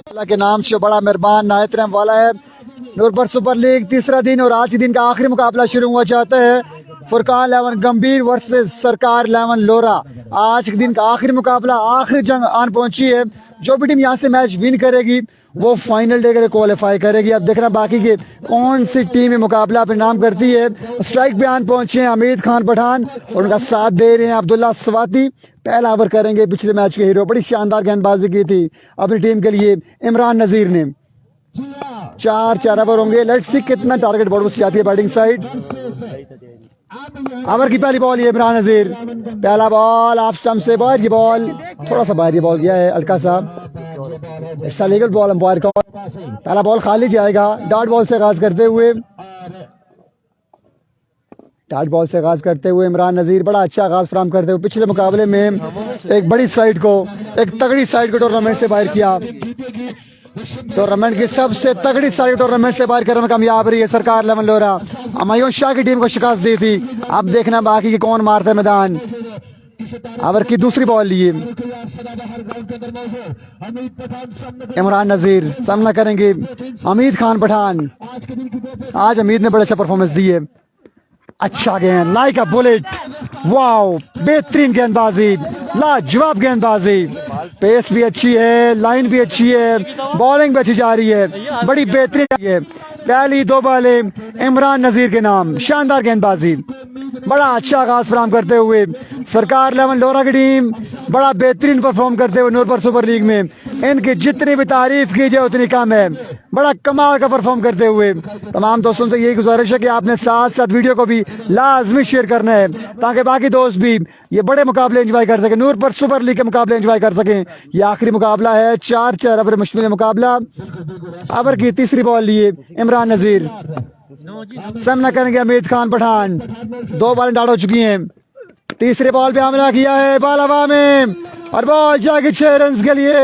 अल्लाह के नाम से बड़ा मेहरबान नायत रहम वाला है। नूरपुर सुपर लीग तीसरा दिन और आज के दिन का आखिरी मुकाबला शुरू हुआ चाहता है। फुरकान 11 गंभीर वर्सेस सरकार 11 लोरा। आज के दिन का आखिरी मुकाबला, आखिरी जंग आन पहुंची है। जो भी टीम यहाँ से मैच विन करेगी वो फाइनल डे के लिए क्वालिफाई करेगी। अब देखना बाकी के कौन सी टीम में मुकाबला अपने नाम करती है। स्ट्राइक पे आन पहुंचे हैं हमीद खान पठान और उनका साथ दे रहे हैं अब्दुल्ला स्वाति। पहला ओवर करेंगे पिछले मैच के हीरो। बड़ी शानदार गेंदबाजी की थी अपनी टीम के लिए इमरान नजीर ने। 4 ओवर होंगे। लेट्स सी कितना टारगेट बॉल से जाती है बैटिंग साइड। ओवर की पहली बॉल ये इमरान नजीर, पहला बॉल ऑफ स्टंप से बाहर। ये बॉल थोड़ा सा बाहर ये बॉल गया है हल्का सा। It's a legal ball umpire का। पहला बॉल खाली जाएगा। डॉट बॉल से आगाज करते हुए इमरान नजीर बड़ा अच्छा आगाज फराहम करते हुए पिछले मुकाबले में एक बड़ी साइड को, एक तगड़ी साइड को टूर्नामेंट से बाहर किया। टूर्नामेंट की सबसे तगड़ी साइड टूर्नामेंट से बाहर करने में कामयाब रही है सरकार 11 लोरा। अमायून शाह की टीम को शिकस्त दी थी। अब देखना बाकी की कौन मारता है मैदान। ओवर की दूसरी बॉल लिए इमरान नजीर, सामना करेंगे हमीद खान पठान। आज हमीद ने बड़ा अच्छा परफॉर्मेंस दी है। अच्छा गेंद, लाइक अ बुलेट, वाओ बेहतरीन गेंदबाजी, लाजवाब गेंदबाजी। पेस भी अच्छी है, लाइन भी अच्छी है, बॉलिंग भी अच्छी जा रही है, बड़ी बेहतरीन है। पहली 2 बॉलें इमरान नजीर के नाम। शानदार गेंदबाजी, बड़ा अच्छा आगाज फराहम करते हुए सरकार 11 लोरा की टीम बड़ा बेहतरीन परफॉर्म करते हुए नूरपुर सुपर लीग में इनकी जितनी भी तारीफ की जाए उतनी कम है। बड़ा कमाल का परफॉर्म करते हुए तमाम दोस्तों से यही गुजारिश है कि आपने साथ साथ वीडियो को भी लाजमी शेयर करना है ताकि बाकी दोस्त भी ये बड़े मुकाबले एंजॉय कर सकें, नूरपुर सुपर लीग के मुकाबले एंजॉय कर सकें। ये आखिरी मुकाबला है, 4 ओवर मुश्किल मुकाबला। ओवर की तीसरी बॉल लिए इमरान नजीर, सामना करेंगे हमीद खान पठान। 2 बॉलें डाउट हो चुकी हैं। तीसरे बॉल पे हमला किया है बाल हवा में और बॉल जाके 6 रन के लिए।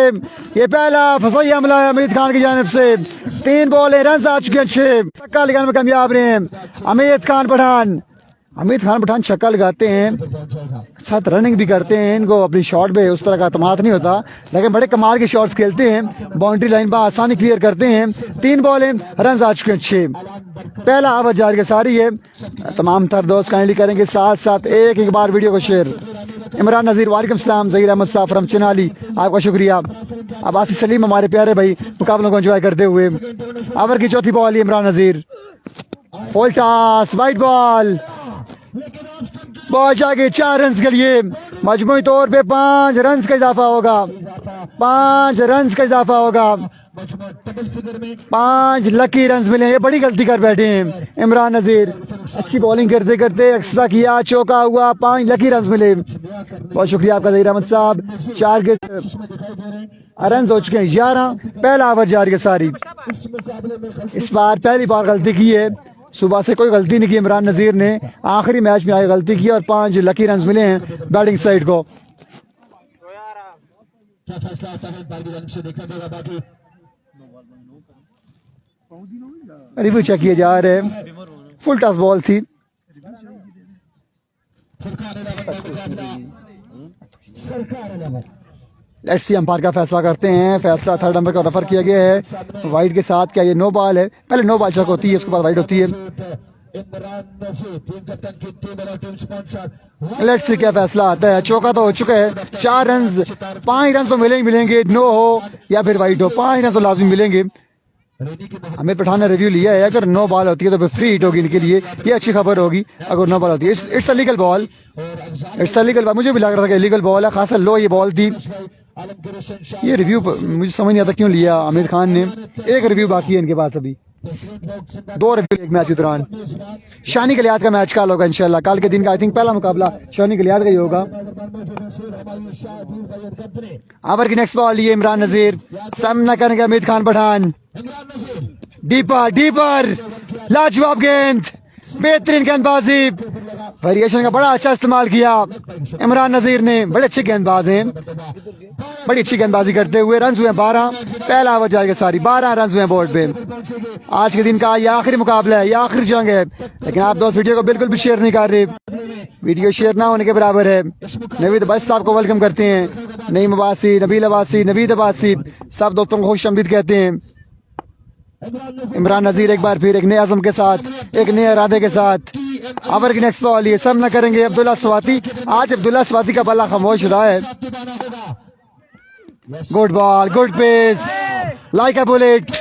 ये पहला फसाई हमला है हमीद खान की जानिब से। 3 बॉलें, रन आ चुके हैं 6। छक्का लगाने में कामयाब रहे हैं हमीद खान पठान। हमीद खान पठान छक्का लगाते हैं, साथ रनिंग भी करते हैं। इनको अपनी शॉट पे उस तरह का अतमाद नहीं होता, लेकिन बड़े कमाल के शॉट्स खेलते हैं। बाउंड्री लाइन पर आसानी क्लियर करते हैं। 3 बॉलें, रन आ चुके हैं 6। पहला ओवर जारी के सारी है। तमाम थर दोस्त काइंडली करेंगे साथ साथ एक बार वीडियो को शेयर। इमरान नजीर, वालेकुम सलाम। जहीर अहमद साहब फ्रॉम चिनाली, आपका शुक्रिया। अब्बासी सलीम हमारे प्यारे भाई मुकाबलों को एंजॉय करते हुए। ओवर की चौथी ball Imran Nazir, full toss, wide ball, ball जाके 4 रन के लिए। मजमूई तौर पे 5 रन का इजाफा होगा। 5 रन का इजाफा होगा। 5 लकी रन मिले। ये बड़ी गलती कर बैठे हैं इमरान नजीर। अच्छी बॉलिंग करते करते एक्स्ट्रा किया, चौका हुआ, 5 लकी रन मिले। बहुत शुक्रिया आपका जहीर अहमद साहब। 4 के रन हो चुके हैं 11। पहला ओवर जारी है सारी। इस बार पहली बार गलती की है, सुबह से कोई गलती नहीं की इमरान नजीर ने। आखिरी मैच में आगे गलती की और 5 लकी रन मिले हैं बैटिंग साइड को। रिव्यू चेक किए जा रहे हैं। फुल टॉस बॉल थी। लेट्स सी अंपायर का फैसला करते हैं। फैसला 3rd नंबर का रेफर किया गया है वाइड के साथ। क्या ये नो बॉल है? पहले नो बॉल चेक होती है, उसके बाद वाइड होती है। लेट्स सी क्या फैसला आता है। चौका तो हो चुका है, 4 रन, 5 रन तो मिलेंगे, नो हो या फिर वाइड हो, 5 रन तो लाजमी मिलेंगे। हमीद पठान ने रिव्यू लिया है, अगर नो बॉल होती है तो फिर फ्री हिट होगी इनके लिए। ये अच्छी खबर होगी अगर नो बॉल होती है। It's a legal ball, it's a legal ball. मुझे भी लग रहा था कि लीगल बॉल है, खासा लो ये बॉल थी। ये रिव्यू मुझे समझ नहीं आता क्यों लिया हमीद खान ने। एक रिव्यू बाकी है इनके पास, अभी 2 रिव्यू एक मैच के दौरान। शानी कलियात का मैच कल होगा इंशाल्लाह। कल के दिन का आई थिंक पहला मुकाबला शानी कलियात का ही होगा। ओवर की नेक्स्ट बॉल ये इमरान नजीर, सामना करेंगे हमीद खान पठान। डीपर, लाजवाब गेंद, बेहतरीन गेंदबाजी, वेरिएशन का बड़ा अच्छा इस्तेमाल किया इमरान नजीर ने। बड़े अच्छे गेंदबाज हैं, बड़ी अच्छी गेंदबाजी करते हुए। रन हुए 12, पहला ओवर जाएगा सारी 12 रन हुए बोर्ड पे। आज के दिन का ये आखिरी मुकाबला है, ये आखिरी जंग है, लेकिन आप दोस्त वीडियो को बिल्कुल भी शेयर नहीं कर रहे। वीडियो शेयर ना होने के बराबर है। नवीद अब्बासी साहब को वेलकम करते हैं, नईम अब्बासी, नबील अब्बासी, नवीद अब्बासी, सब दोस्तों को खुश आमदीद कहते हैं। इमरान नजीर एक बार फिर एक नए आज़म के साथ, एक नए इरादे के साथ ओवर की नेक्स्ट बॉल ये सामना करेंगे अब्दुल्ला स्वाति। आज अब्दुल्ला स्वाति का बल्ला खामोश रहा है। Good ball, good pace, like a bullet,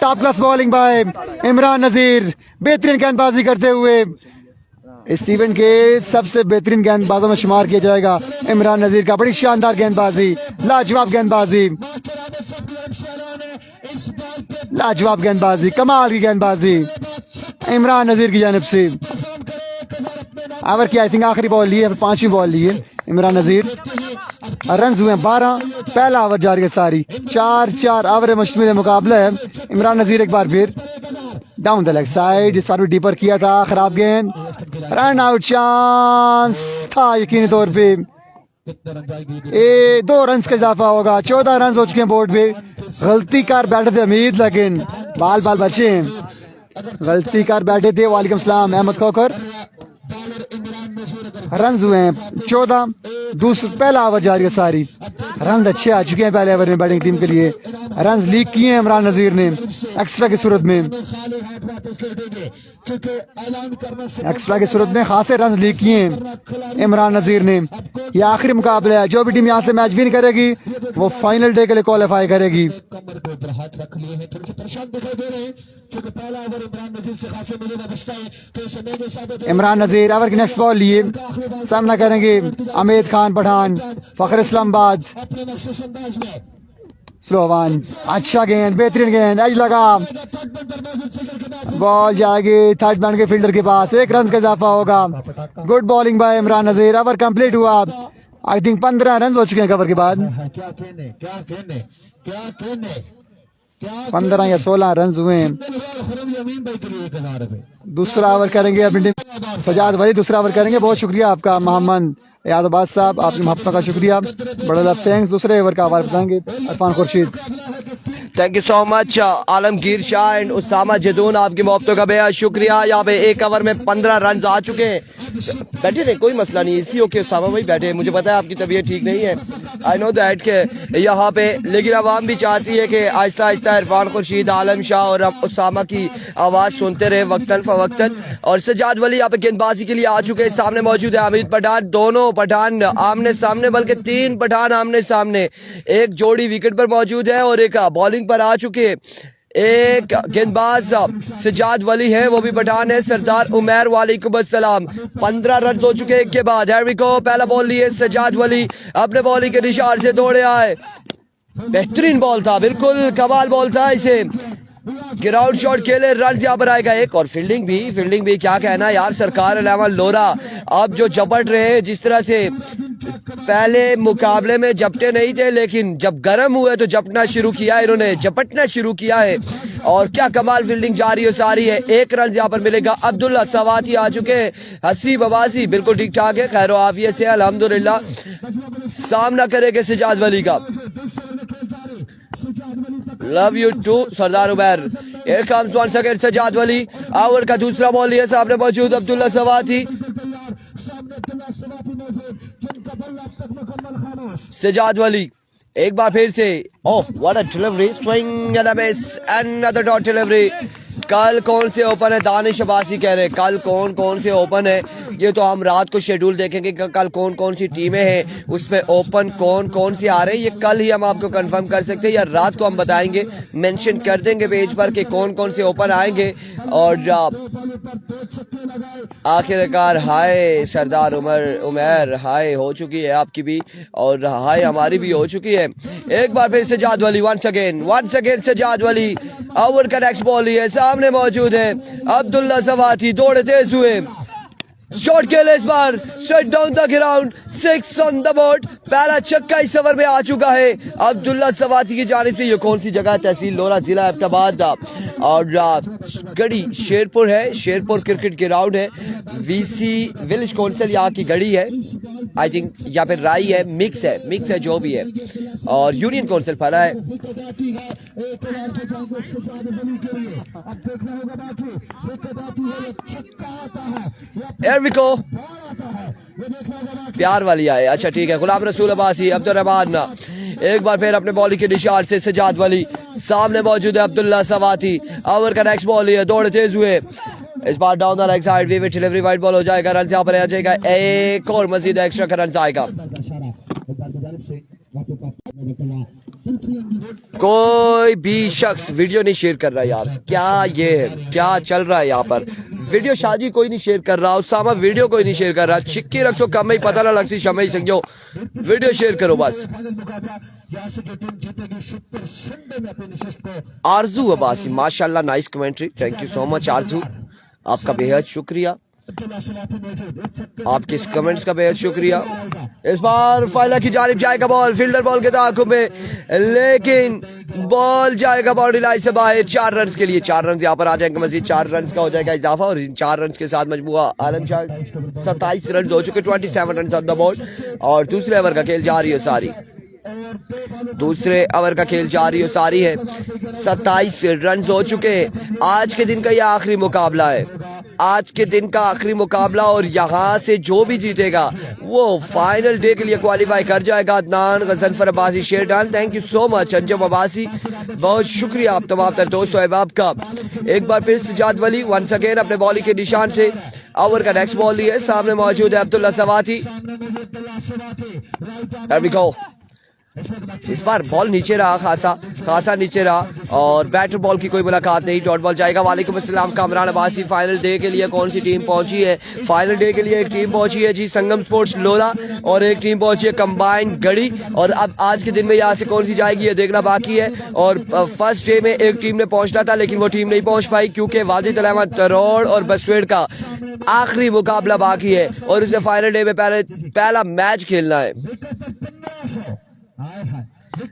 top class bowling by Imran Nazir. बेहतरीन गेंदबाजी करते हुए इस इवेंट के सबसे बेहतरीन गेंदबाजों में शुमार किया जाएगा इमरान नजीर का। बड़ी शानदार गेंदबाजी, लाजवाब गेंदबाजी, लाजवाब गेंदबाजी, कमाल की गेंदबाजी इमरान नजीर की जानिब से। ओवर की आई थिंक आखिरी बॉल ली है, 5वीं बॉल ली है इमरान नजीर। रन हुए 12, पहला ओवर जारी है सारी 4-4 ओवर मुश्तमिल मुकाबला है। इमरान नजीर एक बार फिर डाउन द लेग साइड, इस बार भी डीपर किया था, खराब गेंद, रन आउट चांस था यकीनी तौर पे। 2 रन का इजाफा होगा, 14 रन हो चुके हैं बोर्ड पे। गलती कर बैठे थे अमीद, लेकिन बाल बचे हैं। गलती कर बैठे थे, वालेकुम सलाम अहमद खोकर। रन हुए हैं 14, पहला ओवर जारी है सारी। रन अच्छे आ चुके हैं पहले ओवर में बैटिंग टीम के लिए। रन लीक किए हैं इमरान नजीर ने एक्स्ट्रा की सूरत में, एक्स्ट्रा की सूरत में खासे रन लीक किए हैं इमरान नजीर ने। यह आखिरी मुकाबला है, जो भी टीम यहाँ से मैच विन करेगी वो फाइनल डे के लिए क्वालिफाई करेगी। इमरान नजीर ओवर की नेक्स्ट बॉल लिए सामना करेंगे अमीद खान पठान, फखर इस्लामाबाद। स्लो वन, अच्छा गेंद, बेहतरीन गेंद, एज लगा, बॉल जाएगी थर्ड मैन के फील्डर के पास। 1 रन का इजाफा होगा। Good bowling by Imran Nazir. Over complete हुआ, आई थिंक 15 रन हो चुके हैं कवर के बाद। 15 या 16 रन हुए हैं। दूसरा ओवर करेंगे अपनी टीम सजाद वली, दूसरा ओवर करेंगे। बहुत शुक्रिया आपका मोहम्मद यादबाज साहब, आपकी मोहब्बतों का शुक्रिया, बड़ा लव थैंक्स। दूसरे ओवर का आवाज बताएंगे Arfan Khurshid. Thank you so much Alamgir Shah and Usama Jadoon, आपकी मोहब्बतों का बेहद शुक्रिया। यहाँ पे 1 ओवर में 15 रन आ चुके हैं। बैठे नहीं, कोई मसला नहीं, इसी ओके उसामा भाई बैठे। मुझे पता है आपकी तबीयत ठीक नहीं है, आई नो दैट के यहाँ पे, लेकिन आवाम भी चाहती है कि आहिस्ता आहिस्ता इरफान खुर्शीद, आलम शाह और उसामा की आवाज़ सुनते रहे वक्तन फ़वक्तन। और सजाद वली यहाँ पे गेंदबाजी के लिए आ चुके हैं। सामने मौजूद है हमीद पठान, दोनों पठान आमने सामने, बल्कि 3 पठान आमने सामने। एक जोड़ी विकेट पर मौजूद है और एक बॉलिंग पर आ चुके। एक गेंदबाज सजाद वली है, वो भी पठान है, सरदार उमैर वालेकुम अस्सलाम। 15 रन हो चुके एक के बाद। को पहला बॉल लिए सजाद वली, अपने बॉलिंग के निशान से दौड़े आए। बेहतरीन बॉल था, बिल्कुल कमाल बॉल था। इसे ग्राउंड शॉट खेले, रन यहाँ पर आएगा एक। और फील्डिंग भी क्या कहना यार, सरकार अलावा लोरा अब जो झपट रहे, जिस तरह से पहले मुकाबले में झपटे नहीं थे, लेकिन जब गर्म हुए तो झपटना शुरू किया है, इन्होंने झपटना शुरू किया है। और क्या कमाल फील्डिंग जारी है सारी है। 1 रन यहाँ पर मिलेगा। अब्दुल्ला स्वाति आ चुके, हसीब अब्बासी बिल्कुल ठीक ठाक है, खैर आफियत से अल्हम्दुलिल्लाह। सामना करेंगे सजाद वली का। Love you too Sardar Umair. Here comes once again Sajjad Wali. Over का दूसरा बॉल है, सामने मौजूद अब्दुल्ला स्वाति। सजाद वली एक बार फिर से, oh what a delivery, swing and a miss, another dot delivery. कल कौन से ओपन है, दानिश अब्बासी कह रहे हैं कल कौन से ओपन है, ये तो हम रात को शेड्यूल देखेंगे कि कल कौन सी टीमें हैं, उसमें ओपन कौन से आ रहे हैं। ये कल ही हम आपको कंफर्म कर सकते हैं या रात को हम बताएंगे, मेंशन कर देंगे पेज पर कि कौन से ओपन आएंगे। और आखिरकार हाय सरदार उमैर, हाय हो चुकी है आपकी भी और हाय हमारी भी हो चुकी है। एक बार फिर सजाद वली, once again Sajjad Wali. Over का नेक्स्ट बॉल है, सामने मौजूद है अब्दुल्ला स्वाति, दौड़े तेज हुए, शॉट खेले इस बार straight down the ground, 6 on the board. पहला छक्का इस ओवर में आ चुका है अब्दुल्ला सवाती की जानिब से। ये कौन सी जगह है? तहसील लोरा, जिला एबटाबाद और गढ़ी शेरपुर है, शेरपुर क्रिकेट ग्राउंड है। वीसी विलेज काउंसिल यहाँ की गढ़ी है आई थिंक, या फिर राई है, मिक्स है जो भी है, और यूनियन काउंसिल फला है। Here we go. प्यार वाली आए, अच्छा ठीक है। गुलाम रसूल अब्बासी, अब्दुल रहमान एक बार फिर अपने बॉलिंग के निशान से सजाद वली, सामने मौजूद है अब्दुल्ला सवाती। ओवर का नेक्स्ट बॉल है, दौड़ तेज हुए इस बार डाउन द लेग साइड, वीविड डिलीवरी वाइड बॉल हो जाएगा, रन यहाँ पर आ जाएगा, एक और मजीद एक्स्ट्रा का रन आएगा। कोई भी शख्स वीडियो नहीं शेयर कर रहा यार, क्या ये है, क्या चल रहा है यहाँ पर? वीडियो शादी कोई नहीं शेयर कर रहा, उसामा वीडियो कोई नहीं शेयर कर रहा। चिक्की रखो कम ही पता ना लगती शमई संजो, वीडियो शेयर करो बस। आरजू अब्बासी, माशाल्लाह nice commentary, thank you so much आरजू, आपका बेहद शुक्रिया, आपके इस कमेंट्स का बेहद शुक्रिया। इस बार फाइला की जानिब जाएगा बॉल, फील्डर बॉल के ताक़ुब में, लेकिन बॉल जाएगा बाउंड्री लाइन से बाहर। 4 रन के लिए 4 रन यहाँ पर आ जाएंगे, मजीद 4 रन का हो जाएगा इजाफा, और इन 4 रन के साथ मजमूआ आलम शाह 27 रन हो चुके, 27 रन ऑन द बोर्ड। और दूसरे ओवर का खेल जारी है सारी, दूसरे ओवर का खेल जारी हो सारी है, 27 रन हो चुके हैं। आज के दिन का यह आखिरी मुकाबला है, आज के दिन का आखिरी मुकाबला, और यहाँ से जो भी जीतेगा वो फाइनल डे के लिए क्वालिफाई कर जाएगा। अदनान गजनफर अब्बासी शेरडान, thank you so much. Anjum Abbasi, बहुत शुक्रिया आप तमाम तर दोस्तों अहबाब का। एक बार फिर सजाद वली वंस अगेन अपने बॉलिंग के निशान से, ओवर का नेक्स्ट बॉल लिए, सामने मौजूद है अब्दुल्ला सवाती। There we go. इस बार बॉल नीचे रहा, खासा नीचे रहा, और बैटर बॉल की कोई मुलाकात नहीं, डॉट बॉल जाएगा। वालेकुम अस्सलाम कामरान अब्बासी, फाइनल डे के लिए कौन सी टीम पहुंची है? फाइनल डे के लिए एक टीम पहुंची है जी संगम स्पोर्ट्स लोला, और एक टीम पहुंची है कंबाइन गढ़ी, और अब आज के दिन में यहाँ से कौन सी जाएगी ये देखना बाकी है। और फर्स्ट डे में एक टीम ने पहुंचना था लेकिन वो टीम नहीं पहुंच पाई, क्योंकि वाजिद अहमद तरोड़ और बसवेड का आखिरी मुकाबला बाकी है, और उसने फाइनल डे में पहला मैच खेलना है।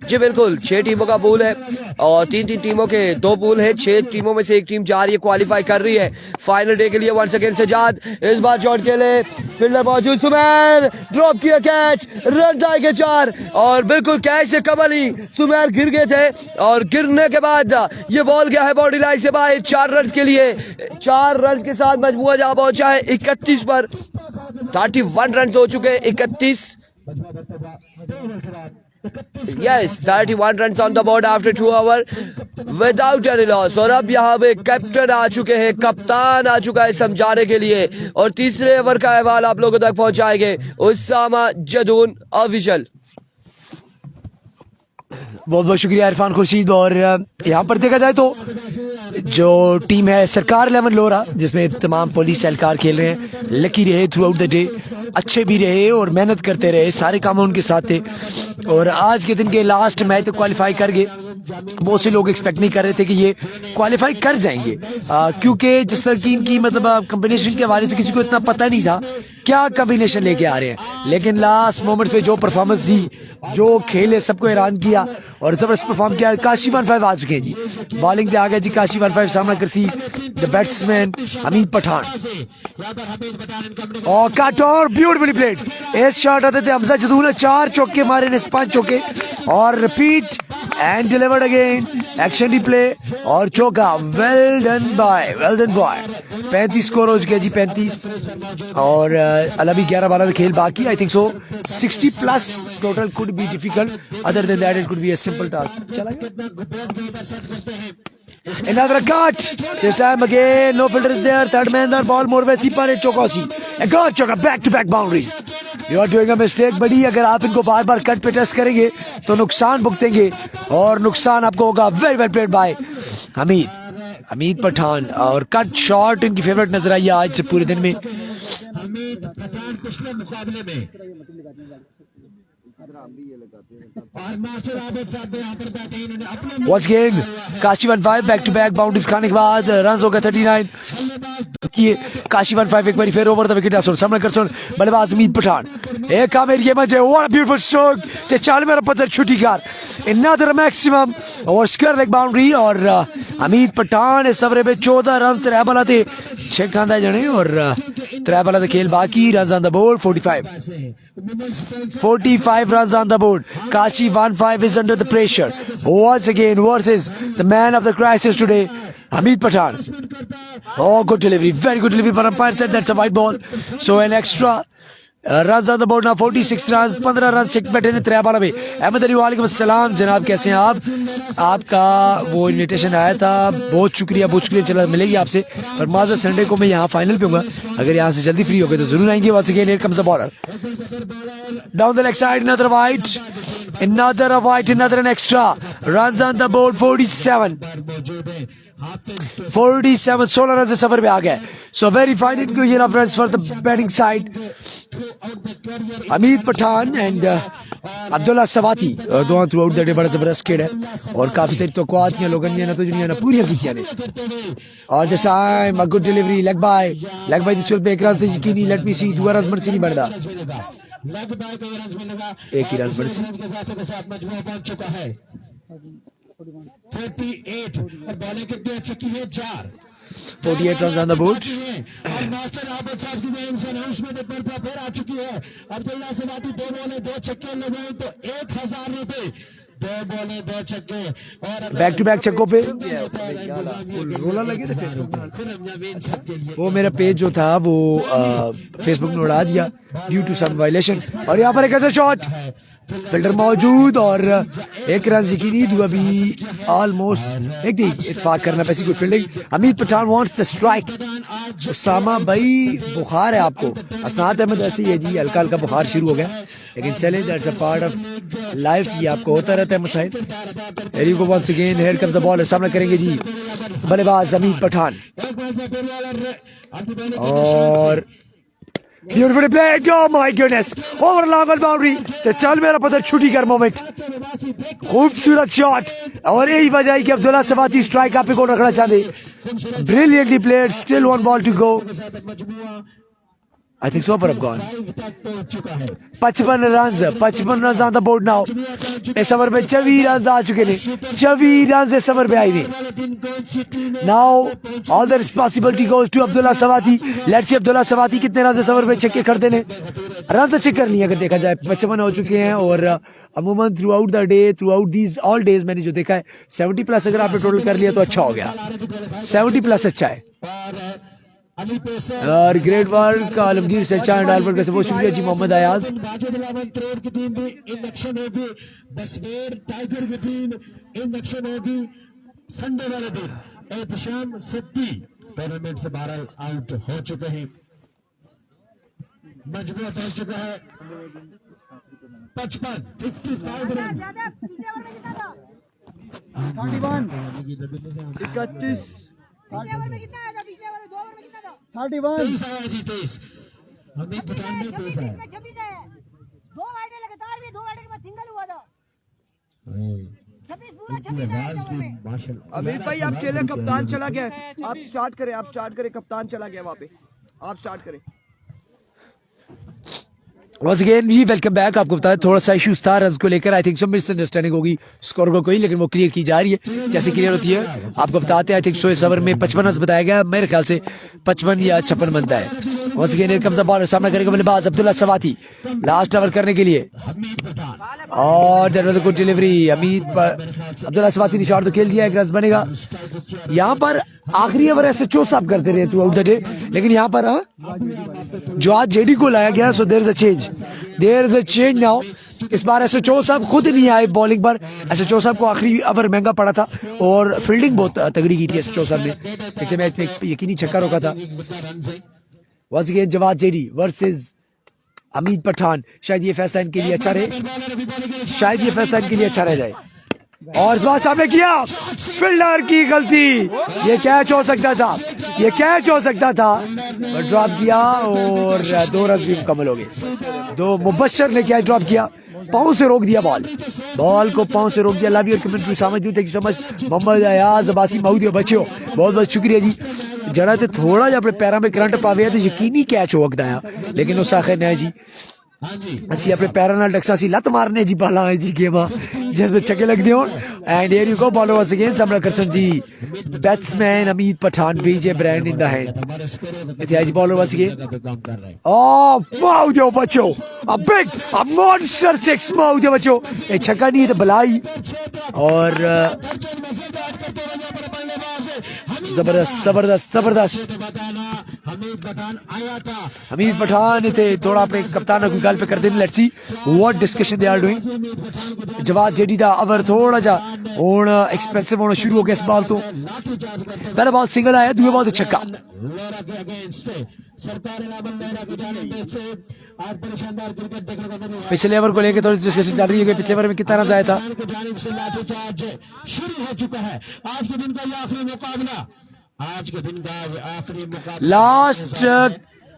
जी बिल्कुल, 6 टीमों का पूल है, और 3 टीमों के 2 पूल है, 6 टीमों में से एक टीम जा रही है, क्वालिफाई कर रही है फाइनल डे के लिए। वंस अगेन सजाद, इस बार शॉट के लिए फील्डर मौजूद, सुमेर ड्रॉप किया कैच, रन आएंगे 4, और बिल्कुल कैच से कबल ही सुमेर गिर गए थे, और गिरने के बाद ये बॉल गया है बाउंड्री लाइन से बाहर। 4 रन के लिए 4 रन के साथ मजबूआ जा पहुंचा है 31 पर, 31 रन हो चुके, 31 Yes, 31 runs on the board after 2 hours without any loss। और अब यहाँ पे कैप्टन आ चुके हैं, कप्तान आ चुका है समझाने के लिए, और तीसरे ओवर का अहवाल आप लोगों तक पहुंचाएंगे उसामा जदून ऑफिशियल। बहुत बहुत शुक्रिया इरफान खुर्शीद। और यहाँ पर देखा जाए तो जो टीम है सरकार 11 लोरा, जिसमें तमाम पुलिस एहलकार खेल रहे हैं, लकी रहे थ्रू आउट द डे, अच्छे भी रहे और मेहनत करते रहे, सारे काम उनके साथ थे, और आज के दिन के लास्ट मैच तो क्वालिफाई कर गए। बहुत से लोग एक्सपेक्ट नहीं कर रहे थे कि ये क्वालिफाई कर जाएंगे, क्योंकि जिस तरह की इनकी मतलब कॉम्बिनेशन के हवाले से किसी को इतना पता नहीं था क्या कॉम्बिनेशन लेके आ रहे हैं, लेकिन लास्ट मोमेंट पे जो परफॉर्मेंस दी, जो खेले, सबको हैरान किया और जबरदस्त परफॉर्म किया। काशी 15 आ चुके हैं जी, बॉलिंग पे आ गए जी काशी 15, सामना करसी द बैट्समैन हमीद पठान, और कट और ब्यूटीफुली प्लेड। इस शॉट आते थे हमजा जदून ने 4 चौके मारे ने, 5 चौके, और repeat and delivered again, action replay और चौका। वेल डन बॉय 35 स्कोर हो चुके जी, 35, और अला भी 11-12 का खेल बाकी। आई think so 60 plus total could be difficult, other than that it could be a simple task. चला Another cut. This time again, no filter is there. Third man there. Ball more वैसी पर चौकोसी. A good चौका, back to back boundaries. You are doing a mistake, buddy. अगर आप इनको बार-बार cut पे test करेंगे तो नुकसान भुगतेंगे, और नुकसान आपको होगा। Very well played by Hamid Pathan, और कट शॉट इनकी फेवरेट नजर आई आज से पूरे दिन में। पिछले मुकाबले में वॉच गेम काशी 15 बैक टू बैक बाउंड्रीज खाने के बाद रन हो गए 39। किए काशी 1-5 एक बारी फिर ओवर द विकेट असर सामना कर बल्लेबाज अमीद पठान एक आमिर ये मजे व्हाट अ ब्यूटीफुल स्ट्रोक ते चाल मेरा पत्थर छुट्टीकार another maximum और स्क्वायर लेग बाउंड्री और अमीद पठान इस ओवर पे 14 रन 3 बाला ते 6 खांदा जने और 3 बाला ते खेल बाकी runs on the board 45 runs on the board. Kashi 1-5 is under the pressure once again versus the man of the crisis today, Hamid Pathan. Oh, good delivery, very good delivery. But umpire said that's a white ball. So an extra runs on the board now. 46 runs, 15 runs check बैठे ने 3 बाला पे. अहमद अली वालेकुम अस्सलाम जनाब, कैसे हैं आप? आपका वो इन्विटेशन आया था, बहुत शुक्रिया चला मिलेगी आपसे. पर माज़ा संडे को मैं यहाँ फाइनल पे हूँगा. अगर यहाँ से जल्दी फ्री हो गए तो जरूर आएंगे. once again here comes the bowler down the leg side, another white, another an extra. Runs on the board 47 16 runs इस ओवर पे आ गए. So very fine inclusion of runs for the batting side. Hamid Pathan and Abdullah सवाती दोनों through out the day बड़ा जबरदस्त खेल है और काफी सारी तवक्कुआत किया लोगों ने ना तो दुनिया ने पूरी की ने. और this time a good delivery leg bye द सूरत पे एक रन से यकीनी. लेट मी सी दुआ रन मर से नहीं बढ़ता, एक ही रन मर से 48 और बॉलिंग कितनी अच्छी की है 4 48 runs on the board. और मास्टर आबद साहब की गेम्स अनाउंसमेंट एक बार फिर आ चुकी है. अब्दुल्ला सवाती 2 बॉलें 2 छक्के लगाए तो 1000 रुपए. 2 बॉलें 2 छक्के और बैक टू बैक छक्कों पे रोला लगे थे वो मेरा पेज जो था वो फेसबुक ने उड़ा दिया ड्यू टू सम वायलेशन. और यहाँ पर एक ऐसा शॉट फील्डर मौजूद और एक रन यकीनी. दुआ भी ऑलमोस्ट एक दी इत्तेफाक करना पैसी good fielding. Hamid Pathan wants the strike. Usama भाई बुखार है आपको? असनात अहमद ऐसे ही है जी, हल्का हल्का बुखार शुरू हो गया, लेकिन चले that's a part of life. ये आपको होता रहता है मसाइल. एरी को once again here comes the ball. सामना करेंगे जी बल्लेबाज हमीद पठान और beautifully played. Oh my goodness, over long boundary. तो चल मेरा पत्थर छुट्टी कर मोमेंट. खूबसूरत शॉट और यही वजह है कि अब्दुल्ला सवाती स्ट्राइक आप पे को रखना चाहते. Brilliantly played. Still 1 ball to go. I think so far have gone. 55 runs on the board now. इस ओवर पे 24 runs आ चुके हैं. 24 runs इस ओवर पे आए हैं. Now all the responsibility goes to Abdullah Swati. Let's see Abdullah सवाती कितने runs इस ओवर पे छक्के करते हैं. runs चेक कर नहीं अगर देखा जाए 55 हो चुके हैं और अमूमन through out the day through out these all days मैंने जो देखा है 70 प्लस अगर आपने टोटल कर लिया तो अच्छा हो गया. 70 प्लस अच्छा है. और ग्रेट वर्ल्ड का आलमगीर से चांद डालपर का बहुत शुक्रिया जी. मोहम्मद अयाज संडे वाले दिन एहतशाम सिद्दी टूर्नामेंट से बाहर आउट हो चुके हैं. मजबूर पहुंच चुका है 55 रन 31 हमीद पठान में 23 है. 2 वाइड लगातार भी 2 वाइड के बाद सिंगल हुआ था. 26 पूरा 26 आवाज भी माशाल्लाह. अमीर भाई आप खेले, कप्तान चला गया. आप स्टार्ट करें. कप्तान चला गया वहाँ पे, आप स्टार्ट करें. Once again जी वेलकम बैक. आपको बताया थोड़ा सा इश्यूज था रन्स को लेकर. आई थिंक सो मिसअंडरस्टैंडिंग होगी स्कोर को कोई, लेकिन वो क्लियर की जा रही है जैसे क्लियर होती है. आपको बताते हैं आई थिंक सो इस ओवर में 55 रन बताया गया, मेरे ख्याल से 55 या 56 बनता है. Once again here comes the ball. सामना करेगा बल्लेबाज अब्दुल्ला सवाती लास्ट ओवर करने के लिए और that was a good delivery. Abdullah सवाती ने शॉट तो खेल दिया, एक रन बनेगा. यहाँ पर आखिरी ओवर ऐसे साफ करते रहे थ्रू आउट द डे, लेकिन यहाँ पर जो आज जेडी को लाया गया so there is a change now. इस बार ऐसे साहब खुद नहीं आए बॉलिंग पर. ऐसे साहब को आखिरी ओवर महंगा पड़ा था और फील्डिंग बहुत तगड़ी की थी ऐसे साहब ने. पिछले मैच में यकीनी छक्का रोका था. Once again Jawad JD versus Hamid Pathan. शायद ये फैसला इनके लिए अच्छा रह जाए. और इस बार सामने किया फील्डर की गलती. ये कैच हो सकता था पर ड्रॉप किया और 2 रन भी मुकम्मल हो गए. 2 मुबशर ने कैच ड्रॉप किया, पाँव से रोक दिया बॉल को पाँव से रोक दिया. लव योर कमेंट्री समझ दू. Thank you so much Mohammad Ayaz Abbasi मऊदी बच्चे हो, बहुत बहुत शुक्रिया जी. जरा तो थोड़ा जिहा अपने पैरों में करंट पावे तो यकीनी कैच हो सकता है, लेकिन उस आखिर नहीं जी ਅਸੀਂ ਆਪਣੇ ਪੈਰਾਂ ਨਾਲ ਡਕਸਾ ਸੀ ਲੱਤ ਮਾਰਨੇ ਜੀ ਬਾਲਾ ਹੈ ਜੀ ਗੇਮ ਜਿਸ ਵਿੱਚ ਛੱਕੇ ਲੱਗਦੇ ਹੋਣ and here you go ball once again ਸਾਹਮਣਾ ਕਰਸਨ ਜੀ बैट्समैन अमीद पठान बीजे ब्रांड इन द हैंड इथे आज bowler once again oh wow जो बच्चो a big a monster six माउ जो बच्चो ये छक्का नहीं है तो बलाई और जबरदस्त जबरदस्त जबरदस्त हमीद पठान इथे थोड़ा अपने कप्तान की गल पे कर देने let's see what discussion they are doing Jawad JD दा ओवर थोड़ा जा हुन एक्सपेंसिव होना शुरू हो गया इस बॉल तो पहला बॉल सिंगल आया दूसरा बॉल छक्का पिछले ओवर को लेकर थोड़ी डिस्कशन चल रही है कि पिछले ओवर में कितना रन आया था शुरू हो चुका है आज के दिन का ये आखिरी मुकाबला आज के दिन का आखिरी मुकाबला last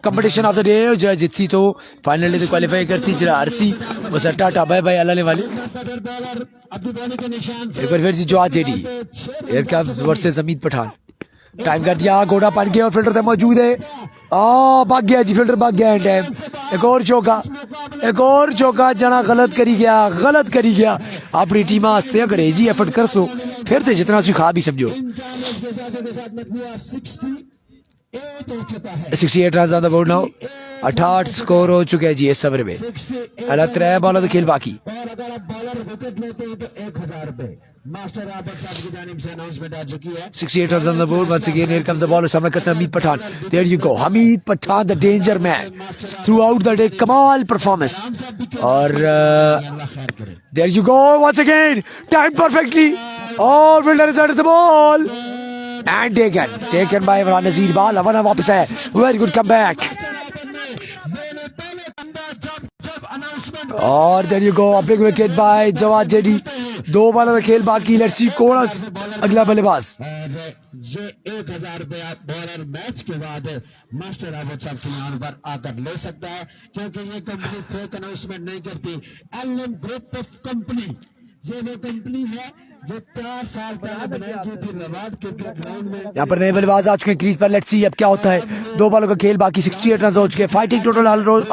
competition of the day जो जितसी तो फाइनल तो क्वालीफाई करसी जरा आरसी वो सट्टा टाबा भाई अल्लाह ने वाले एक बार फिर जो आज जेडी एयर कप्स वर्सेस अमीद पठान टाइम कर दिया घोड़ा पड़ गया और फिल्टर तो मौजूद है भाग गया जी फिल्टर भाग गया टाइम एक और चौका जना गलत करी गया अपनी टीम वास्ते अगर जी एफर्ट कर सो फिर तो जितना खा भी समझो 68 run on the board now 68 score हो चुके हैं जी इस ओवर में अला 3 बॉलों का खेल बाकी और अगर आप बॉलर विकेट लेते हैं तो 1000 रुपए मास्टर आबद साहब की जानिब से अनाउंसमेंट आ चुकी है 68 runs on the board once again here comes the ball सामना करता है Hamid Pathan there you go Hamid Pathan the danger man throughout the day कमाल परफॉर्मेंस और there you go once again timed perfectly oh fielder is at the ball and taken by Imran Nazir ball हवाना वापस है very good comeback और there you go a big wicket by Jawad JD 2 बॉलों का खेल बाकी let's see कौन अगला बल्लेबाज ये 1000 रुपया बॉलर मैच के बाद मास्टर आबद साहब से यहाँ पर आकर ले सकता है क्योंकि ये कंपनी फेक अनाउंसमेंट नहीं करती एलएम ग्रुप ऑफ कंपनी ये वो कंपनी है जो 4 साल पहले बनाई गई थी नवाद क्रिकेट ग्राउंड में यहाँ पर नए बल्लेबाज आ चुके हैं क्रीज पर लेट्स सी अब क्या होता है 2 बॉलों का खेल बाकी 68 रन हो चुके हैं फाइटिंग टोटल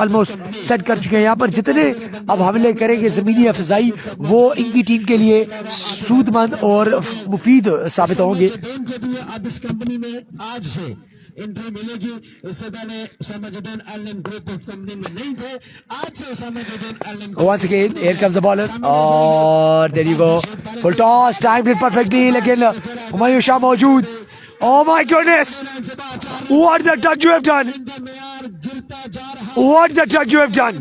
ऑलमोस्ट सेट कर चुके हैं यहाँ पर जितने अब हमले करेंगे जमीनी अफजाई वो इनकी टीम के लिए सूदमंद और मुफीद साबित होंगे अब इस कंपनी में आज से एंट्री मिलेगी इससे पहले समझदान एलएम ग्रुप ऑफ कंपनी में नहीं थे आज से समझदान LM once again here comes the bowler और there you go full toss timed it perfectly लेकिन हुमायूं शाह मौजूद oh my goodness what the duck you have done what the duck you have done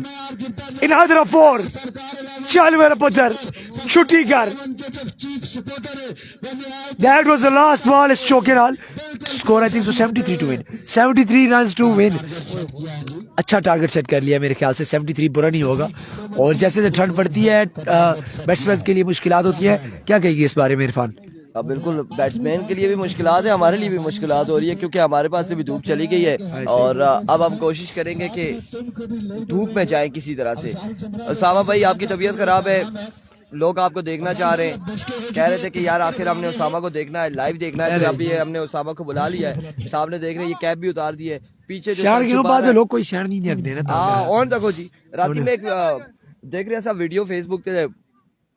another 4 चल मेरा पुत्र छुट्टी कर that was the last ball is choking all score I think so 73 to win 73 runs to win अच्छा target set कर लिया मेरे ख्याल से 73 बुरा नहीं होगा और जैसे ठंड पड़ती है बैट्समैन के लिए मुश्किलात होती है क्या कहेगी इस बारे में इरफान अब बिल्कुल बैट्समैन के लिए भी मुश्किलात है हमारे लिए भी मुश्किलात हो रही है क्योंकि हमारे पास से भी धूप चली गई है और अब हम कोशिश करेंगे कि धूप में जाएं किसी तरह से सामा भाई आपकी तबीयत खराब है लोग आपको देखना चाह रहे हैं कह रहे थे कि यार आखिर हमने उसामा को देखना है लाइव देखना है तो अभी हमने उसामा को बुला लिया है सामने देख रहे हैं ये कैप भी उतार दी है पीछे शहर के बाद लोग कोई शहर नहीं देखते ना हाँ और देखो जी रात में एक देख रहे हैं वीडियो फेसबुक ते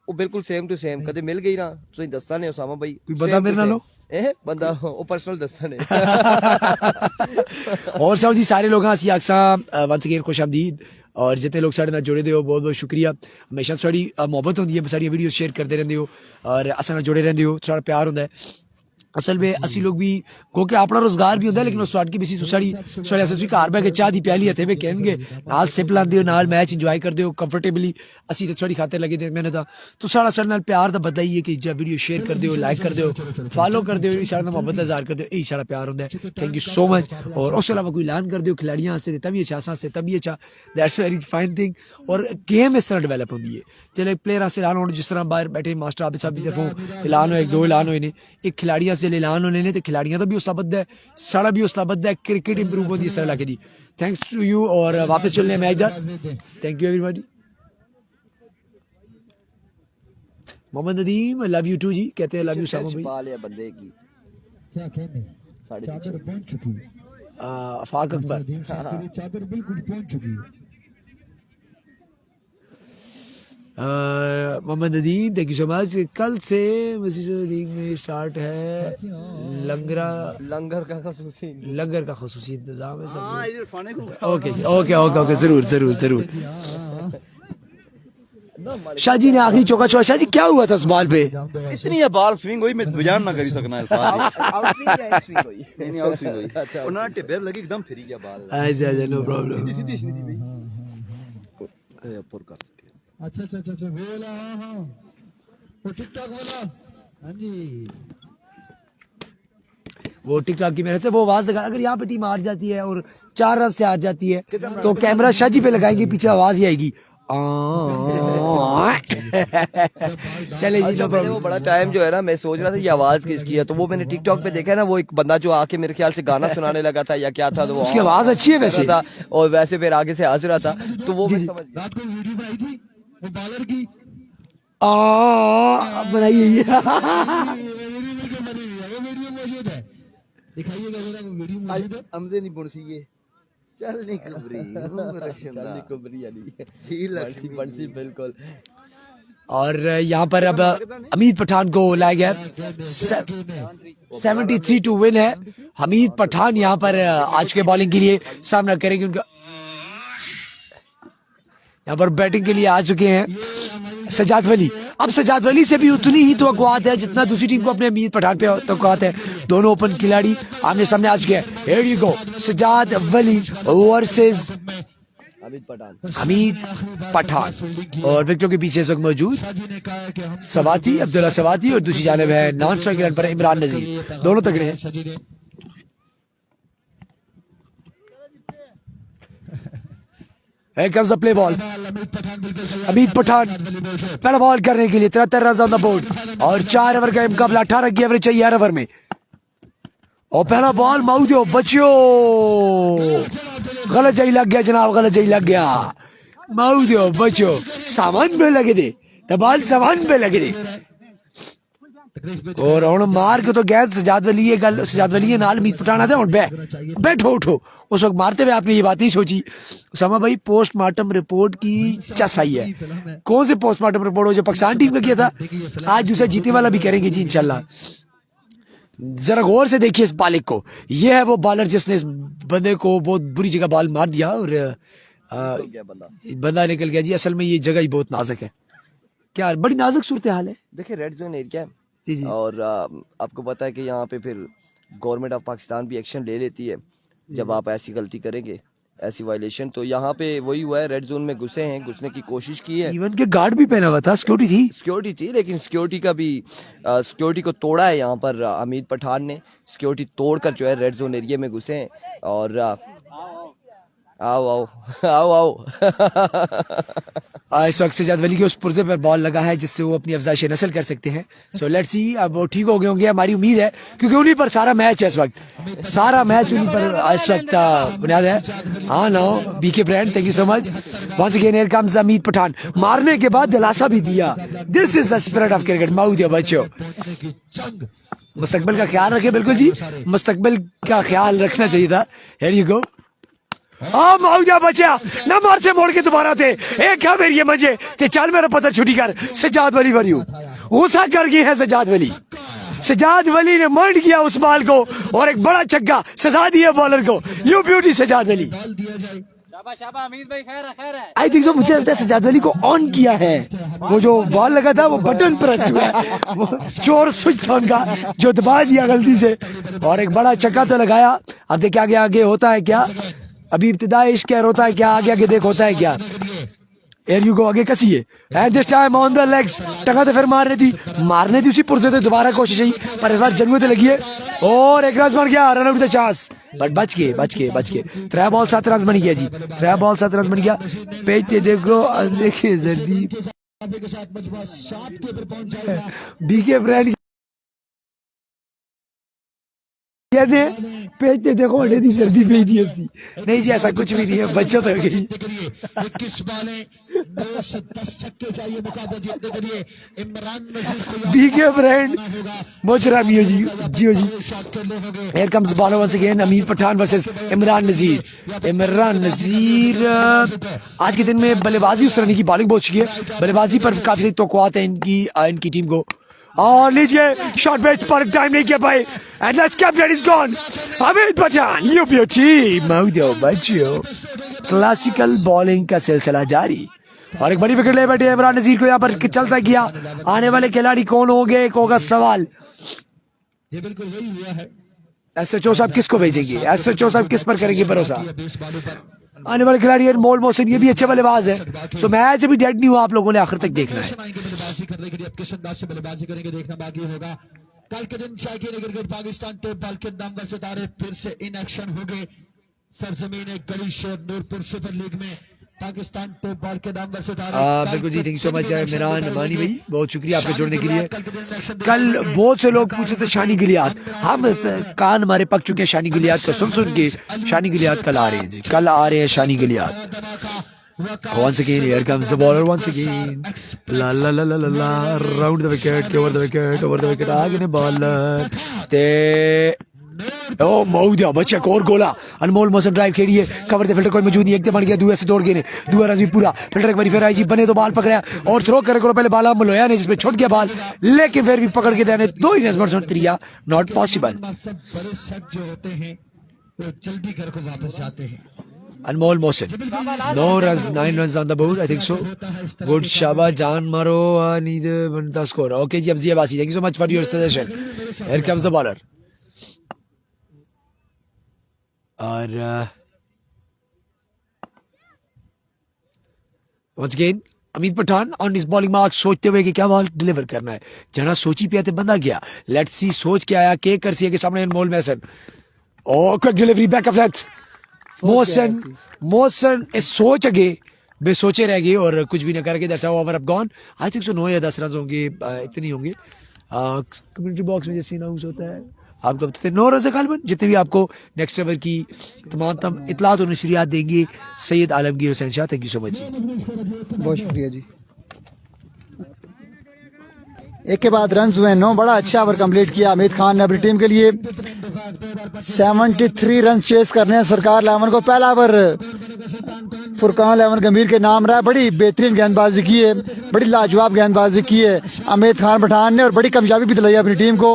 ਉਹ ਬਿਲਕੁਲ ਸੇਮ ਟੂ ਸੇਮ ਕਦੇ ਮਿਲ ਗਈ ਨਾ ਤੁਸੀਂ ਦੱਸਣਾ ਨੇ ਉਸਾਮਾ ਭਾਈ ਕੋਈ ਬੰਦਾ ਮੇਰੇ ਨਾਲੋਂ ਇਹ ਬੰਦਾ ਉਹ ਪਰਸਨਲ ਦੱਸਣਾ ਨੇ और सब जी सारे लोग ਅਸੀਂ ਅਕਸਰ ਵੰਸ ਅਗੇਨ ਖੁਸ਼ ਆਮਦੀਦ और जितने लोग साढ़े नाल जुड़े दे हो बहुत बहुत शुक्रिया हमेशा साड़ी मोहब्बत होंदी है साड़ी वीडियो शेयर करते रहंदे हो और असां नाल जुड़े रहंदे हो साड़ा प्यार होंदा है असल में असी लोग भी क्योंकि अपना रोजगार भी होंदा है लेकिन उस वाट की भी सी साड़ी ऐसे तुसीं घर बैठ के चाह दी प्याली हथे में कहणगे नाल सिप लांदे हो नाल मैच इंजॉय करदे हो कंफर्टेबली असी ते साड़ी खाते लगे दे मैंने तो साड़ा साडे नाल प्यार दा बदला ही है कि जब वीडियो शेयर करदे हो लाइक करदे हो फॉलो करदे हो साडे नाल मोहब्बत दा इज़हार करदे हो यही साड़ा प्यार होंदा है थैंक यू सो मच और उस अलावा कोई ऐलान करदे हो खिलाड़ियां वास्ते तभी अच्छा असां वास्ते तभी अच्छा दैट्स वेरी फाइन थिंग और गेम इस तरह डेवलप होंदी है चले प्लेयर से ऐलान होने जिस तरह बाहर बैठे मास्टर आबिद साहब की तरफों ऐलान हो 2 ऐलान होए ने एक खिलाड़ियां से ऐलान होने ने खिलाड़ियों का भी हौसला बद्ध है साड़ा भी हौसला बद्ध है क्रिकेट इंप्रूव होती है इस इलाके की थैंक्स टू यू और वापस चलने मैच इधर thank you everybody Mohammad Nadeem love you too जी कहते हैं लव यू सामा भाई बंदे की चादर पहुंच चुकी है, आफाक अकबर। नदीम साहब के लिए चादर बिल्कुल पहुंच चुकी है। Mohammad Nadeem, thank you so much. कल से मस्जिद लीग में स्टार्ट है लंगर का खसूसी लंगर का खुसूसी इंतजाम है सब। ओके जी, ओके ओके ओके, जरूर जरूर जरूर। शाहजी ने आखिरी चौका छोड़ा। शाहजी क्या हुआ था उस बॉल पे? इतनी है बाल स्विंग हुई, मैं बयान ना करी सकना है। आउट स्विंग हुई अच्छा उन्हें टिब्बर लगी एकदम फिर गया बाल। अच्छा अच्छा, नो प्रॉब्लम। सीधी सीधी भाई ऊपर कर अच्छा अच्छा अच्छा अच्छा, वो वाला, हाँ हाँ, वो टिकटॉक वाला, हाँ जी। वो टिकटॉक की मेहनत से वो आवाज लगा। अगर यहाँ पे टीम हार जाती है और 4 रन से हार जाती है तो कैमरा शाहजी पे लगाएंगे, पीछे आवाज ही आएगी। चले जी, अच्छा, नो मैंने वो प्रॉब्लम। बड़ा टाइम जो है ना, मैं सोच रहा था ये आवाज किसकी है, तो वो मैंने टिकटॉक पे देखा ना, वो एक बंदा जो आके मेरे ख्याल से गाना सुनाने लगा था या क्या था, तो वो उसकी आवाज अच्छी है वैसे। था और वैसे फिर आगे से हंस रहा था, तो वो मैं समझ गया। रात को वीडियो बनाई थी वो बॉलर की, बनाइए ये। वो वीडियो मौजूद है, दिखाइएगा जरा, वो वीडियो मौजूद है। हमसे नहीं बुनसी ये चल नहीं कुबरी बंसी बिल्कुल। और यहाँ पर अब हमीद पठान को लाया गया। 73 टू विन है। हमीद पठान यहाँ पर आज के बॉलिंग के लिए सामना करेंगे। उनका यहाँ पर बैटिंग के लिए आ चुके हैं सजाद वली। अब सजाद वली से भी उतनी ही तवक्कुआत है जितना दूसरी टीम को अपने हमीद पठान पे तवक्कुआत है। दोनों ओपन खिलाड़ी आमने सामने आ चुके हैं। Here you go, Sajjad Wali versus Hamid Pathan. और विकेटों के पीछे इस वक्त मौजूद सवाती, अब्दुल्ला सवाती, और दूसरी जानिब है नॉन स्ट्राइक रन पर इमरान नजीर। दोनों तगड़े हैं। Here comes the play ball. Hamid Pathan पहला बॉल करने के लिए 73 रन ऑन द बोर्ड और 4 ओवर का मुकाबला। 18 की एवरेज चाहिए 8 ओवर में। और पहला बॉल माउदियो बचियो, गलत जही लग गया जनाब, गलत जही लग गया। माउदियो बचियो सामान पे लगे थे, तबाल सामान पे लगे थे। और हुण मार के तो गैर सजाद वली ये गल, सजाद वली नाल हमीद पठान आते हुण बैठो उठो। उस वक्त मारते हुए आपने ये बात नहीं सोची। उसामा भाई, पोस्टमार्टम रिपोर्ट की चस आई है। कौन से पोस्टमार्टम रिपोर्ट हो जो पाकिस्तान टीम का किया था, आज दूसरा जीतने वाला भी करेंगे जी इंशाल्लाह। जरा गौर से देखिए इस बालिक को। ये है वो बॉलर जिसने इस बंदे को बहुत बुरी जगह बॉल मार दिया और बंदा निकल गया जी। असल में ये जगह ही बहुत नाजुक है। क्या बड़ी नाजुक सूरत हाल है। देखिए रेड जोन एरिया है जी जी। और आपको पता है कि यहाँ पे फिर गवर्नमेंट ऑफ पाकिस्तान भी एक्शन ले लेती है जब आप ऐसी गलती करेंगे, ऐसी वायलेशन। तो यहाँ पे वही हुआ है, रेड जोन में घुसे हैं, घुसने की कोशिश की है। इवन के गार्ड भी पहना हुआ था, सिक्योरिटी थी, लेकिन सिक्योरिटी का भी सिक्योरिटी को तोड़ा है यहाँ पर हमीद पठान ने। सिक्योरिटी तोड़कर जो है रेड जोन एरिया में घुसे हैं और आओ आओ आओ आओ। इस वक्त सजाद वली के उस पुर्जे पर बॉल लगा है जिससे वो अपनी अफजाइश नस्ल कर सकते हैं। सो लेट्स सी, अब वो ठीक हो गए होंगे, हमारी उम्मीद है, क्योंकि उन्हीं पर सारा मैच है इस वक्त। सारा मैच उन्हीं पर इस वक्त बुनियाद है। हाँ नो बीके brand, thank you so much once again. Here comes Hamid Pathan. मारने के बाद दिलासा भी दिया। This is the spirit of cricket. माउदिया बच्चों, मुस्तकबिल का ख्याल रखे। बिल्कुल जी, मुस्तकबिल का ख्याल रखना चाहिए था। Here you go. हाँ माउदिया बचा ना, मार से मोड़ के दोबारा थे। एक क्या मेरी ये मजे ते चल मेरा पता छुट्टी कर। सजाद वली वरियो गुस्सा कर गए हैं सजाद वली। सजाद वली ने माइंड किया उस बॉल को और एक बड़ा छक्का सजा दिया बॉलर को। You beauty Sajjad Wali. I think so, मुझे लगता है सजाद वली को ऑन किया है। वो जो बॉल लगा था वो बटन प्रेस हुआ है, वो चोर स्विच था उनका जो दबा दिया गलती से। और एक बड़ा छक्का तो लगाया। अब देखिए आगे आगे होता है क्या। अभी इब्तिदाई इश्क होता है क्या, आगे आगे देख होता है क्या। एयर यू गो, आगे कसी है and this time on the legs. टंगा तो फिर मारने थी उसी पुरसे थे। दोबारा कोशिश ही, पर इस बार जंगू तो लगी है और एक रन बन गया। Run out the chance, but बच के 3 बॉल 7 रन बन गया जी। 3 बॉल 7 रन बन गया। पेज पे देखो, देखिए जल्दी बीके ब्रांड पेजते देखो, दी सर्दी भेज दी। नहीं जी, ऐसा कुछ भी नहीं है, बचत हो गई। 2 से 10 छक्के चाहिए मुकाबला जीतने के लिए। इमरान नजीर को बीके ब्रांड मोचरा मियो जी जियो जी। शॉट खेलने होंगे। Here comes the ball once again. अमीर पठान वर्सेस इमरान नजीर। इमरान नजीर आज के दिन में बल्लेबाजी उस तरह की बॉलिंग बहुत अच्छी है। बल्लेबाजी पर काफी तवक्कुआत है इनकी टीम को। और लीजिए शॉट बेच पर टाइम नहीं किया भाई। And that's captain is gone. अमीर पठान यू ब्यूटी माउदो बच्चों। क्लासिकल बॉलिंग का सिलसिला जारी और एक बड़ी विकेट ले बैठे इमरान नजीर को यहाँ पर चलता गया। आने वाले खिलाड़ी कौन होंगे एक होगा सवाल। ये बिल्कुल वही हुआ है। एसएचओ साहब किसको भेजेंगे? एसएचओ साहब किस पर करेंगे भरोसा? 20 बॉलों पर आने वाले खिलाड़ी अनमोल मोहसिन ये भी अच्छे बल्लेबाज है। सो मैच अभी डेड नहीं हुआ, आप लोगों ने आखिर तक देखना है। आएंगे बल्लेबाजी करने के लिए। अब किस अंदाज से बल्लेबाजी करेंगे देखना बाकी होगा। कल के दिन Shakir cricket Pakistan top ball के नामवर सितारे फिर से इन एक्शन हो गए। सरजमीन गली शोर नूरपुर सुपर लीग में पाकिस्तान टॉप बॉल के नामवर सितारे। बिल्कुल जी, thank you so much Imran Amani भाई, बहुत शुक्रिया आपके जुड़ने के लिए। कल बहुत से लोग पूछे थे शानी गिलियात, हम कान हमारे पक चुके हैं शानी गिलियात को सुन के। शानी गिलियात कल आ रहे हैं जी, कल आ रहे हैं शानी गिलियात। Once again, here comes the bowler once again. La la la la la la. Round the wicket, over the wicket, over the wicket. आगे ने bowler. ते ओ मौदिया बच्चा एक और गोला। अनमोल मोहसिन ड्राइव खेली है, कवर दे फिल्टर कोई मौजूद नहीं, एक दे बन गया, दुआ से दौड़ गए ने, दुआ रज भी पूरा फिल्टर एक बार फिर आई जी बने तो बाल पकड़ा और थ्रो करे को पहले बाल मलोया ने जिसमें छूट गया बाल, लेकिन फिर भी पकड़ के देने 2 ही रन पर त्रिया नॉट पॉसिबल। बड़े शट जो होते हैं वो जल्दी घर को वापस जाते हैं। अनमोल Mohsin 9 runs 9 runs on the board, I think so. Good शाबाश जान मारो नीड बनता स्कोर। ओके जी, अब जी बासी, thank you so much for your suggestion. Here comes the bowler और once again अमीर पठान ऑन इस बॉलिंग मार्क सोचते हुए कि क्या बॉल डिलीवर करना है। जना सोची पिया बंदा गया। लेट्स सी सोच के आया के कर सी के सामने Anmol Mohsin. Oh quick delivery back of left. Mohsin इस सोच अगे बेसोचे रह गए और कुछ भी न करके that's how over up gone. I think सो 9 या 10 रन होंगे, इतने होंगे। कम्युनिटी बॉक्स में जैसे अनाउंस होता है आपको बताते 9 रन गालिबन। जितने भी आपको नेक्स्ट ओवर की तमाम इतलात और नशरियात देंगे Syed Alamgir Hussain Shah, thank you so much जी, बहुत शुक्रिया जी। एक के बाद रन हुए 9, बड़ा अच्छा ओवर कंप्लीट किया हमीद खान ने अपनी टीम के लिए। 73 रन चेस करने हैं सरकार 11 को। पहला ओवर फुरकान 11 गंभीर के नाम रहा है। बड़ी बेहतरीन गेंदबाजी की है, बड़ी लाजवाब गेंदबाजी की है हमीद खान पठान ने और बड़ी कामयाबी भी दिलाई अपनी टीम को।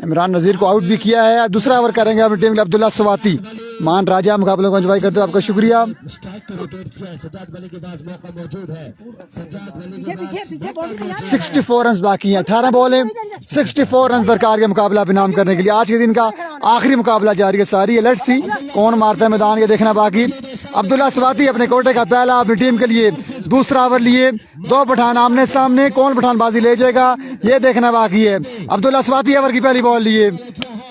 इमरान नजीर को आउट भी किया है। दूसरा ओवर करेंगे अपनी टीम के लिए अब्दुल्ला सवाती। मान राजा मुकाबले को एंजॉय करते हो, आपका शुक्रिया। 64 रन बाकी हैं, 18 बॉल हैं, 64 रन दरकार के मुकाबला भी नाम करने के लिए। आज के दिन का आखिरी मुकाबला जारी है सारी। लेट्स सी कौन मारता है मैदान, ये देखना बाकी। अब्दुल्ला सवाती अपने कोटे का पहला अपनी टीम के लिए दूसरा ओवर लिए। 2 पठान आमने सामने, कौन पठान बाजी ले जाएगा ये देखना बाकी है। अब्दुल्ला सवाती ओवर की पहली बॉल लिए,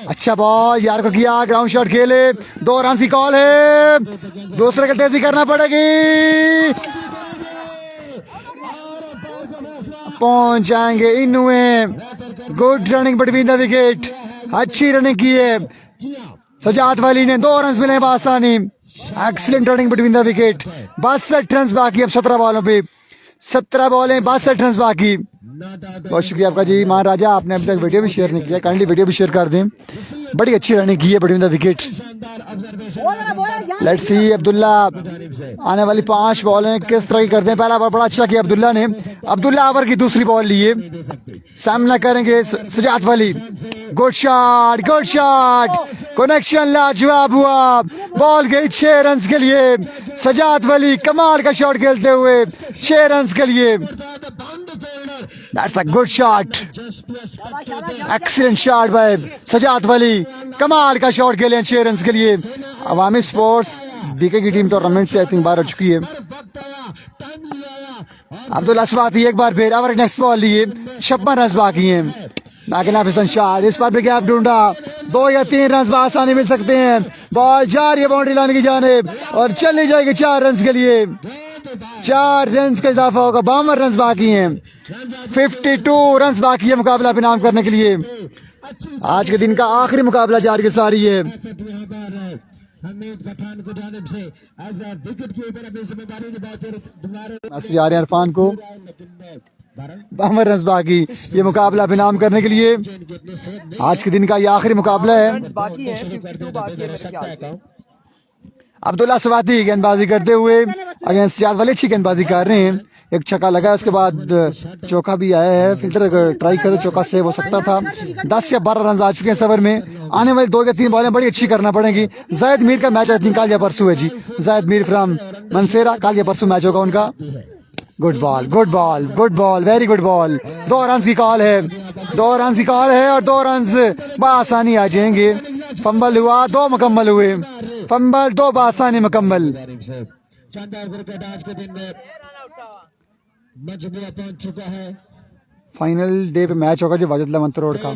अच्छा बॉल यार को किया, ग्राउंड शॉट खेले, 2 रन की कॉल है, दूसरे के तेजी करना पड़ेगी, पहुंच जाएंगे इनवे। Good running between the wicket, अच्छी रनिंग की है सजात वाली ने, 2 रन मिले बासानी। Excellent running between the wicket. 62 run बाकी अब 17 बॉलों पे, 17 बॉलें 62 रन बाकी। बहुत शुक्रिया आपका जी मान राजा, आपने अभी तक वीडियो भी शेयर नहीं किया, काइंडली वीडियो भी शेयर कर दें। बड़ी अच्छी रनिंग की है between the wicket. Let's see Abdullah आने वाली 5 बॉलें किस तरह की करते हैं। पहला बॉल बड़ा अच्छा किया अब्दुल्ला ने। अब्दुल्ला ओवर की दूसरी बॉल लिए, सामना करेंगे सजात वाली। Good shot, good shot, connection लाजवाब हुआ। बॉल गई 6 रन के लिए। सजात वाली कमाल का शॉट खेलते हुए 6 रन के लिए। That's a good shot, excellent shot by सजात वाली, कमाल का शॉट खेले 6 रन के लिए। अवामी स्पोर्ट्स बीके की टीम टूर्नामेंट से 3 बार हो चुकी है। अब्दुल्ला सवाती एक बार फिर ओवर नेक्स्ट बॉल लिए, 56 रन बाकी हैं। मैगनिफिसेंट शॉट, इस पर भी गैप ढूंढा, 2 या 3 रन आसानी मिल सकते हैं। बॉल जा रही है बाउंड्री लाइन की जानिब और चली जाएगी 4 रन के लिए। 4 रन का इजाफा होगा, 52 रन बाकी हैं। 52 रन बाकी है मुकाबला नाम करने के लिए। आज के दिन का आखिरी मुकाबला जारी सारी है। हमीद पठान को जानिब से एज अ विकेट कीपर अपनी जिम्मेदारी निभाते दोबारा नासिर आ रहे हैं इरफान को, लेकिन 12 रन बाकी ये मुकाबला भी नाम करने के लिए। आज के दिन का ये आखिरी मुकाबला है। बाकी है 52 बाकी है मेरे ख्याल से। अब्दुल्ला स्वाति गेंदबाजी करते हुए अगेंस्ट सियाद वाले अच्छी गेंदबाजी कर रहे हैं। एक छक्का लगा, उसके बाद चौका भी आया है। फिल्टर अगर ट्राई करे चौका सेव हो सकता था। 10 या 12 रन आ चुके हैं इस ओवर में। आने वाली 2 या 3 बॉलें बड़ी अच्छी करना पड़ेगी। जायद मीर का मैच आई थिंक कल या परसों है जी। जायद मीर फ्रॉम मनसेरा, कल या परसों मैच होगा उनका। Good ball, good ball, good ball, very good ball. 2 run की कॉल है, 2 रन की कॉल है और 2 रन बआसानी आ जाएंगे। फंबल हुआ, 2 मुकम्मल हुए। फंबल 2 बआसानी मुकम्मल। शानदार क्रिकेट आज के दिन में मजबूत पहुंच चुका है। फाइनल डे पे मैच होगा जो वाजिद लेमन रोड का।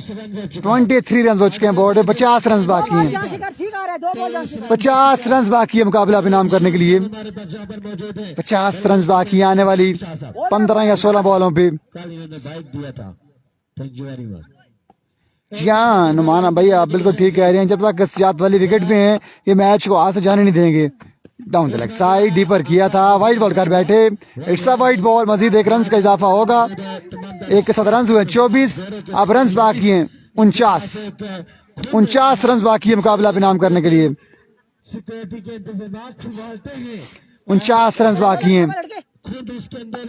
23 रन हो चुके हैं बोर्ड में, 50 रन बाकी हैं। ठीक आ रहा है, 2 बॉल यहाँ से। 50 रन बाकी है मुकाबला भी नाम करने के लिए। हमारे पास जहाँ पर मौजूद है 50 रन बाकी है आने वाली 15 या 16 बॉलों पे। कल इन्होंने बाइक दिया था। Thank you very much. जी हाँ नुमाना भाई आप बिल्कुल ठीक कह रहे हैं। जब तक सियात वाली विकेट पे हैं ये मैच को आज से जाने नहीं देंगे। Down the leg side deeper किया था, वाइट बॉल कर बैठे। इट्स अ वाइट बॉल, मजीद 1 रन का इजाफा होगा। 1 के 7 रन हुए 24। अब रन बाकी हैं 49 रन बाकी है मुकाबला भी नाम करने के लिए। सिक्योरिटी के इंतजाम संभालते हैं। 49 रन बाकी हैं। खुद इसके अंदर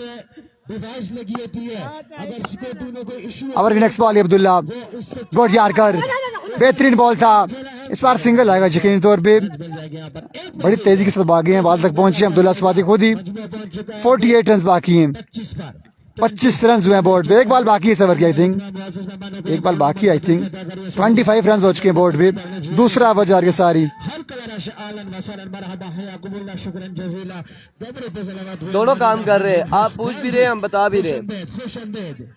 डिवाइस लगी होती है। अगर सिक्योरिटी में कोई इशू ओवर की नेक्स्ट बॉल अब्दुल्ला गुड यारकर, बेहतरीन बॉल था। इस बार सिंगल आएगा यकीनी तौर पे। मिल जाएगा यहाँ पर बड़ी तेजी के साथ भागे हैं, बाल तक पहुंचे हैं अब्दुल्ला स्वाति खुद ही। 48 रन बाकी हैं। 25 पर 25 रन हुए हैं बोर्ड पे। 1 बॉल बाकी है इस ओवर की आई थिंक। 1 बॉल बाकी आई थिंक। 25 रन हो चुके हैं बोर्ड पे। दूसरा ओवर जा रही है सारी। हर कलर आलन वसलन मरहबा हयाकुमुल्लाह शुक्रन जजीला। दबरे सलावत दोनों काम कर रहे हैं, आप पूछ भी रहे हैं हम बता भी रहे हैं। खुशामदीद।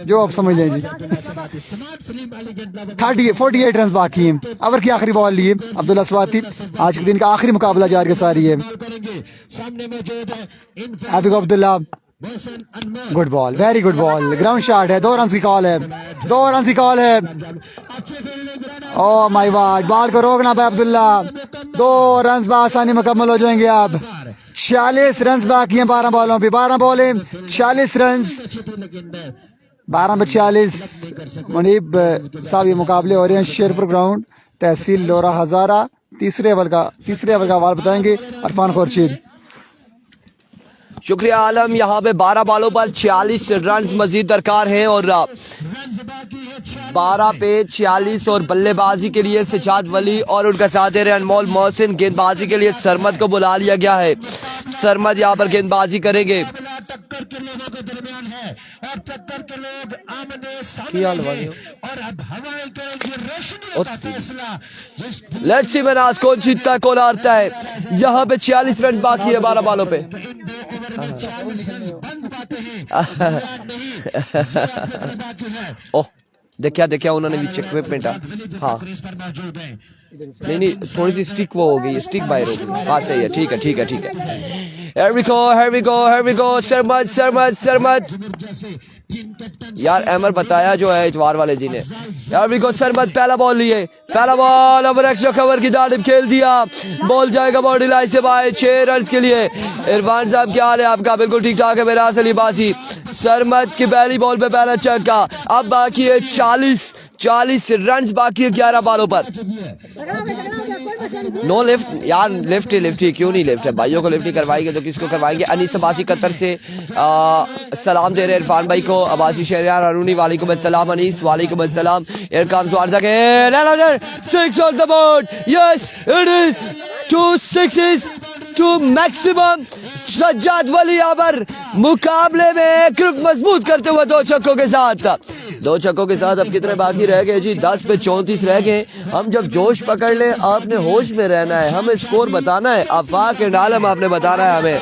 जो आप समझ लें जी। 48 रन बाकी हैं। ओवर की आखिरी बॉल लिए अब्दुल्ला स्वाति। आज के दिन का आखिरी मुकाबला जा रही है सारी है। सामने मौजूद है Abid Abdullah good ball, very good ball. Ground shot है, 2 रन की कॉल है। 2 रन की कॉल है। ओ माय गॉड, बॉल को रोकना भाई अब्दुल्ला। 2 रन आसानी मुकम्मल हो जाएंगे। अब 46 रन बाकी हैं 12 बॉलों पे। 12 बॉलें 46 रन। 12 में 46। मुनीब साहब ये मुकाबले हो रहे हैं शेरपुर ग्राउंड, तहसील लोरा हजारा। तीसरे ओवर का हवाला बताएंगे इरफान खुर्शीद। शुक्रिया आलम। यहाँ पे 12 बॉलों पर 46 रन मजीद दरकार हैं और 12 पे 46 और बल्लेबाजी के लिए सजाद वली और उनका साथ दे रहे अनमोल मोहसिन। गेंदबाजी के लिए सरमद को बुला लिया गया है। सरमद यहाँ पर गेंदबाजी करेंगे। टक्कर के लोगों के दरमियान है और टक्कर के लोग आमने क्या सामने लगा हैं दिया? और अब हवाएं करेंगी रोशनी का फैसला। जिस लेट्स सी मनास कौन जीतता कौन हारता है। यहाँ पे 46 रन बाकी है 12 बॉलों पे। इन 2 ओवर में 40 रन बन पाते हैं नहीं बाकी है। ओह देखिया उन्होंने भी इक्विपमेंट हाँ क्रीज पर मौजूद है। नहीं थोड़ी सी स्टिक वो हो गई, स्टिक बाहर हो गई। हाँ सही है, ठीक है। Here we go सरमद जैसे टीम कैप्टन यार अमर बताया जो है इतवार वाले दिन है। Here we go सरमद पहला बॉल लिए। पहला बॉल अब एक्स्ट्रा कवर की जानिब खेल दिया। बॉल जाएगा बॉडी लाइन से बाहर 6 रन के लिए। इरफान साहब क्या हाल है आपका? बिल्कुल ठीक ठाक है मेरा असली बासी। सरमद की पहली बॉल पे पहला छक्का। अब बाकी है 40 रन बाकी है 11 बॉलों पर। नो लिफ्ट यार, लिफ्ट ही क्यों नहीं लिफ्ट है? भाइयों को लिफ्ट ही करवाएंगे तो किसको करवाएंगे? अनीस अब्बासी कतर से सलाम दे रहे इरफान भाई को। अब्बासी शहरियार अरूनी वालेकुम अस्सलाम। अनीस वालेकुम अस्सलाम। इरकाम स्वारजा के 6 on the board. Yes it is 2 sixes to maximum। Sajjad वली यहाँ पर मुकाबले में ग्रुप मजबूत करते हुए 2 छक्कों के साथ। 2 छक्कों के साथ अब कितने बाकी रह गए जी? 10 पे 34 रह गए। हम जब जोश पकड़ ले आपने होश में रहना है, हमें स्कोर बताना है। आफाक एंड आलम आपने बताना है हमें।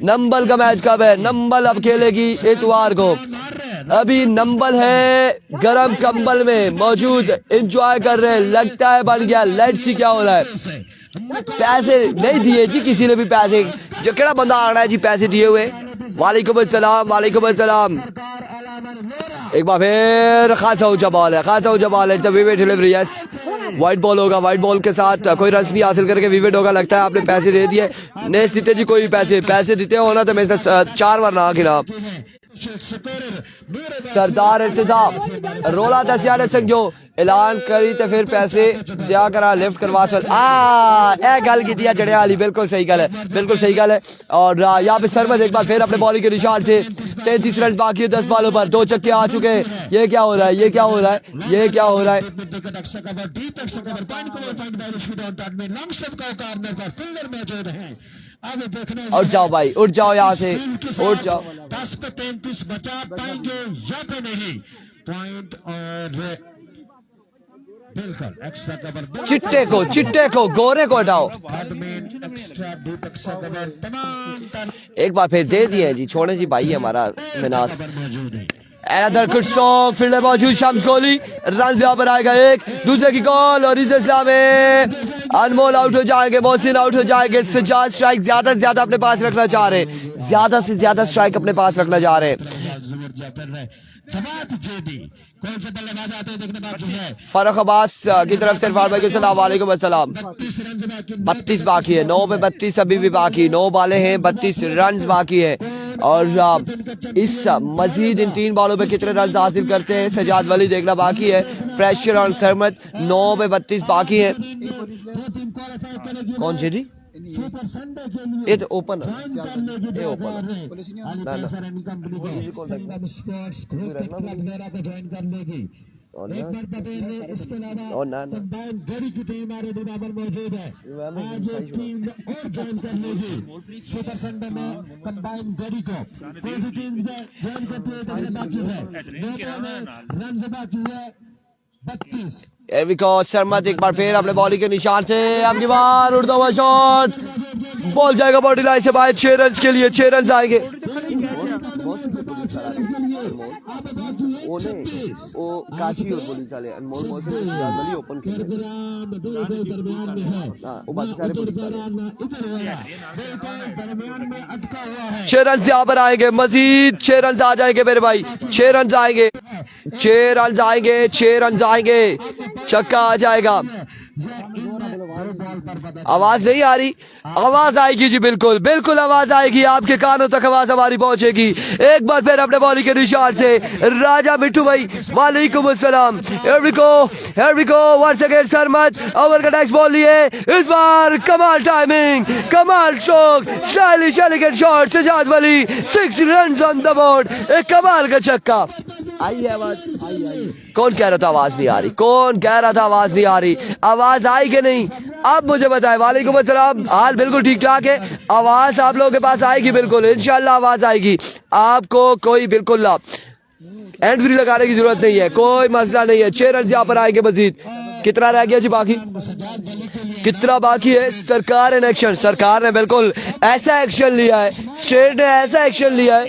नंबल का मैच कब है? नंबल अब खेलेगी इतवार को। अभी नंबल है गरम कंबल में मौजूद, एंजॉय कर रहे हैं। लगता है बन गया। लेट्स सी क्या हो रहा है। पैसे नहीं दिए जी किसी ने भी। पैसे जो केड़ा बंदा आ रहा है जी पैसे दिए हुए? वालेकुम अस्सलाम। सरकार अलामन लोरा एक बार फिर खासा ऊंचा बॉल है, खासा ऊंचा बॉल है। Vivid delivery, yes white ball होगा। वाइट बॉल के साथ कोई रन नहीं हासिल करके विविड होगा। लगता है आपने पैसे दे दिए, नहीं जीते जी कोई पैसे देते हो ना तो मैं 4 बार ना खिलाफ। सरदार इंतजाम रोला दसियाने संजो ऐलान करी तो फिर पैसे दिया करा लिफ्ट करवा चल ए गल की दिया जड़े वाली, बिल्कुल सही गल है, बिल्कुल सही गल है। और यहाँ पे सरमद एक बार फिर अपने बॉलिंग के निशान से 33 रन बाकी है 10 बॉलों पर, 2 छक्के आ चुके हैं। ये क्या हो रहा है, ये क्या हो रहा है, ये क्या हो रहा है? उठ जाओ भाई, उठ जाओ यहाँ से, उठ जाओ। 10 पे 33 बचा पाएंगे या तो नहीं पॉइंट। और बिल्कुल एक्स्ट्रा कवर, चिट्टे को गोरे को हटाओ। एक्स्ट्रा डीप एक्स्ट्रा कवर तमाम एक बार फिर दे दिए जी, छोड़े जी भाई हमारा मिनास। मौजूद है। Another good strong फील्डर मौजूद, शम्स कोहली रन यहाँ पर आएगा एक, दूसरे की कॉल और इस इस्लाम में अनमोल आउट हो जाएंगे, मोहसिन आउट हो जाएंगे। सजाद स्ट्राइक ज्यादा से ज्यादा अपने पास रखना चाह रहे हैं, ज्यादा से ज्यादा स्ट्राइक अपने पास रखना चाह रहे हैं। कौन से बल्लेबाज आते हैं देखने बाकी है। फरुख अब्बास की तरफ से इरफान भाई को सलाम वालेकुम अस्सलाम। 32 बाकी है, 9 पे 32 अभी भी बाकी, 9 बाले हैं, 32 रन बाकी है। और इस मजीद इन 3 बॉलों पे कितने रन हासिल करते हैं सजाद वली देखना बाकी है। प्रेशर और सरमत 9 पे 32 बाकी है। कौन सी जी ये तो ओपन है, ये ओपन है। और ना गरी की टीम ऑलरेडी बराबर मौजूद है। आज एक टीम और ज्वाइन कर लेगी सुपर संडे में कंबाइन गरी को। कौन सी टीम ज्वाइन करती है देखने बाकी है। रन से बाकी है 32। सरमत एक बार फिर अपने बॉलिंग के निशान से आपकी बार उड़ता हुआ शॉट, बॉल जाएगा बॉडी लाइन से बाहर। 6 रन के लिए 6 रन आएंगे। वो काशी और पुलिस वाले अनमोल मोहसिन ओपन किया, बाकी सारे पुलिस वाले। 6 रन यहाँ पर आएंगे, मजीद 6 रन आ जाएंगे मेरे भाई, 6 रन आएंगे, 6 रन आएंगे, 6 रन आएंगे, छक्का आ जाएगा। आवाज नहीं आ रही, आवाज आएगी जी, बिल्कुल बिल्कुल आवाज आएगी, आपके कानों तक आवाज हमारी पहुंचेगी। एक बार फिर अपने बॉलिंग के निशान से राजा मिट्टू भाई वालेकुम अस्सलाम। here we go once again। Sarmat over का नेक्स्ट बॉल लिए, इस बार कमाल टाइमिंग, कमाल stroke, stylish elegant shot, Sajjad Wali 6 run on the board, एक कमाल का छक्का। आई आवाज, कौन कह रहा था आवाज नहीं आ रही, कौन कह रहा था आवाज नहीं आ रही, आवाज आई कि नहीं अब मुझे बताएं। वालेकुम अस्सलाम, हाल बिल्कुल ठीक ठाक है, आवाज आप लोगों के पास आएगी, बिल्कुल इंशाल्लाह आवाज आएगी आपको, कोई बिल्कुल हैंड फ्री लगाने की जरूरत नहीं है, कोई मसला नहीं है। 6 रन यहाँ पर आएंगे मजीद। कितना रह गया जी बाकी, कितना बाकी है? सरकार इन एक्शन, सरकार ने बिल्कुल ऐसा एक्शन लिया है, स्टेट ने ऐसा एक्शन लिया है।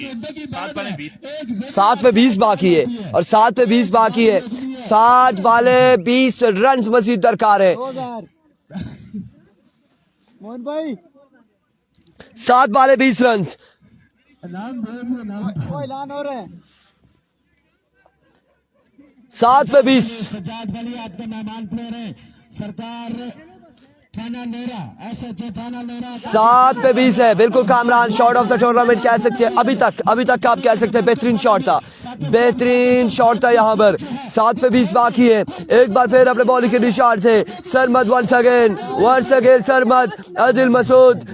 7 पे 20 बाकी है और 7 पे 20 बाकी है, 7 वाले 20 रन मजीद दरकार है। मोहन भाई 7 वाले 20 रन, ऐलान हो रहे हैं। 7 पे 20। सजाद वली आपके मेहमान प्लेयर है। सरकार थाना नेरा, SHO थाना नेरा 7 पे 20 है, बिल्कुल Kamran shot of the tournament कह सकते हैं। अभी तक आप कह सकते हैं बेहतरीन शॉट था, बेहतरीन शॉट था यहाँ पर। 7 पे 20 बाकी है। एक बार फिर अपने बॉलिंग के निशान से सरमत वंस अगेन सरमत, आदिल मसूद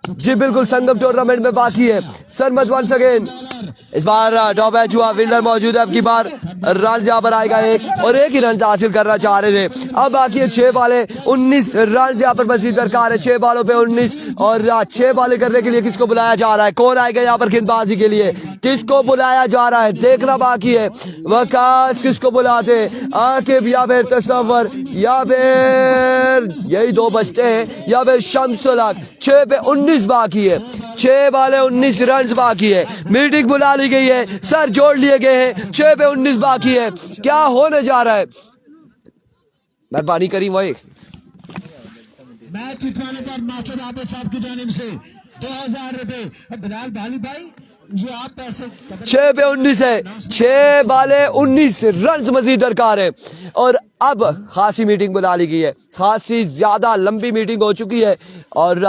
जी बिल्कुल संगम टूर्नामेंट में बाकी है। सरमत वंस अगेन, इस बार टॉप एच हुआ, फील्डर मौजूद है, अब की बार रन यहाँ पर आएगा एक, और एक ही रन हासिल करना चाह रहे थे। अब बाकी है 6 बाले 19 रन यहाँ पर मजीद दरकार है। 6 बालों पे 19 और 6 बाले करने के लिए किसको बुलाया जा रहा है, कौन आएगा यहाँ पर गेंदबाजी के लिए, किसको बुलाया जा रहा है देखना बाकी है। वकास किसको बुलाते, आकिब या फिर तस्वर या फिर यही 2 बचते हैं, या फिर शम्सुल हक। 6 पे 19 बाकी है, 6 बाले 19 रन बाकी है। मीटिंग बुला ली गई है, सर जोड़ लिए गए हैं, 6 पे 19 बाकी है। क्या होने जा रहा है, मेहरबानी करी वही मैच जितवाने पर मास्टर आबिद साहब की जानिब से 2000 रुपए। बिलाल भाली भाई ये आप पैसे 6 पे 19 है, 6 बाले 19 रन मजीद दरकार है। और अब खासी मीटिंग बुला ली गई है, खासी ज्यादा लंबी मीटिंग हो चुकी है और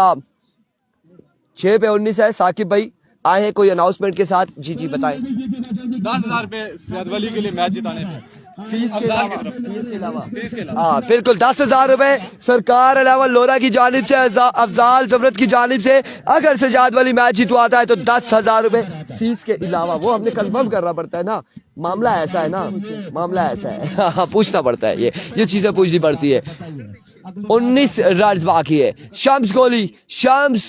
6 पे 19 है। साकिब भाई आए हैं कोई अनाउंसमेंट के साथ? जी जी बताएं। 10,000 रुपए सैयद वली के लिए मैच जिताने पे फीस के अफजाल अलावा, की तरफ फीस के अलावा, फीस के अलावा हाँ बिल्कुल 10,000 रुपए सरकार अलावा लोरा की जानिब से, अफजाल जमरत की जानिब से। अगर सजाद वाली मैच जितवाता है तो 10,000 रुपए फीस के अलावा। वो हमने कंफर्म करना पड़ता है ना, मामला ऐसा है ना, मामला ऐसा है। हाँ, पूछना पड़ता है, ये चीजें पूछनी पड़ती है। 19 रन बाकी है। शम्स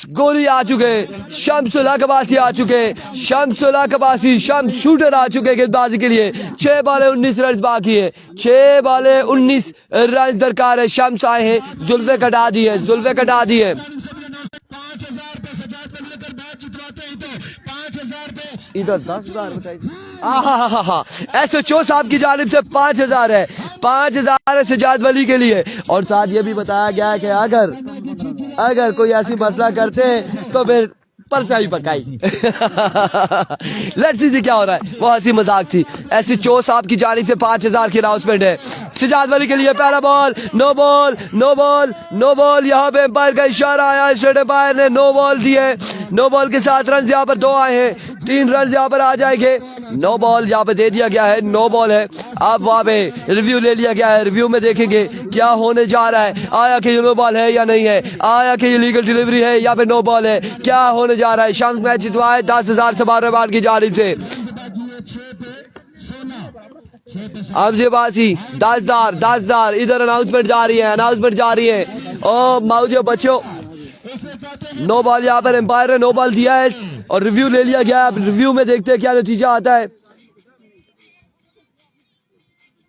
गोली आ चुके हैं, शम्सुल्लाह कबासी आ चुके हैं, शम्सुल्लाह कबासी, शम्स शूटर आ चुके हैं गेंदबाजी के लिए। 6 बाले 19 रन बाकी है, 6 बाले 19 रन दरकार है। शम्स आए हैं, जुल्फे कटा दी है, जुल्फे कटा दी है। 5,000 पे सजाद को लेकर मैच जितवाते हैं तो 5,000 पे इधर 10,000 बताइए। SHO साहब की जानिब से 5,000 है, 5,000 है सजाद वली के लिए। और साथ ये भी बताया गया है कि अगर कोई ऐसी मसला करते हैं तो फिर पर्चा भी पकाई। लेट्स सी जी क्या हो रहा है। वो हंसी मजाक थी। SHO साहब की जानिब से 5,000 की अनाउंसमेंट है सजाद वली के लिए। पहला ball, no ball, no ball, no ball. यहाँ पे एम्पायर का इशारा आया, स्टेट एम्पायर ने नो बॉल दिए। नो बॉल के साथ रन यहाँ पर 2 आए हैं, 3 रन यहाँ पर आ जाएंगे। नो बॉल यहाँ पे दे दिया गया है, नो बॉल है। अब वहाँ पे रिव्यू ले लिया गया है, रिव्यू में देखेंगे क्या होने जा रहा है, आया कि ये नो बॉल है या नहीं है, आया कि ये लीगल डिलीवरी है या पे नो बॉल है, क्या होने जा रहा है। शम्स मैच जितवा है 10,000 सबार की जानिब से। अब ये बासी 10,000 इधर अनाउंसमेंट जा रही है, ओ माउजो बच्चों। नो बॉल यहाँ पर एम्पायर ने नो बॉल दिया है और रिव्यू ले लिया गया है। अब रिव्यू में देखते हैं क्या नतीजा आता है।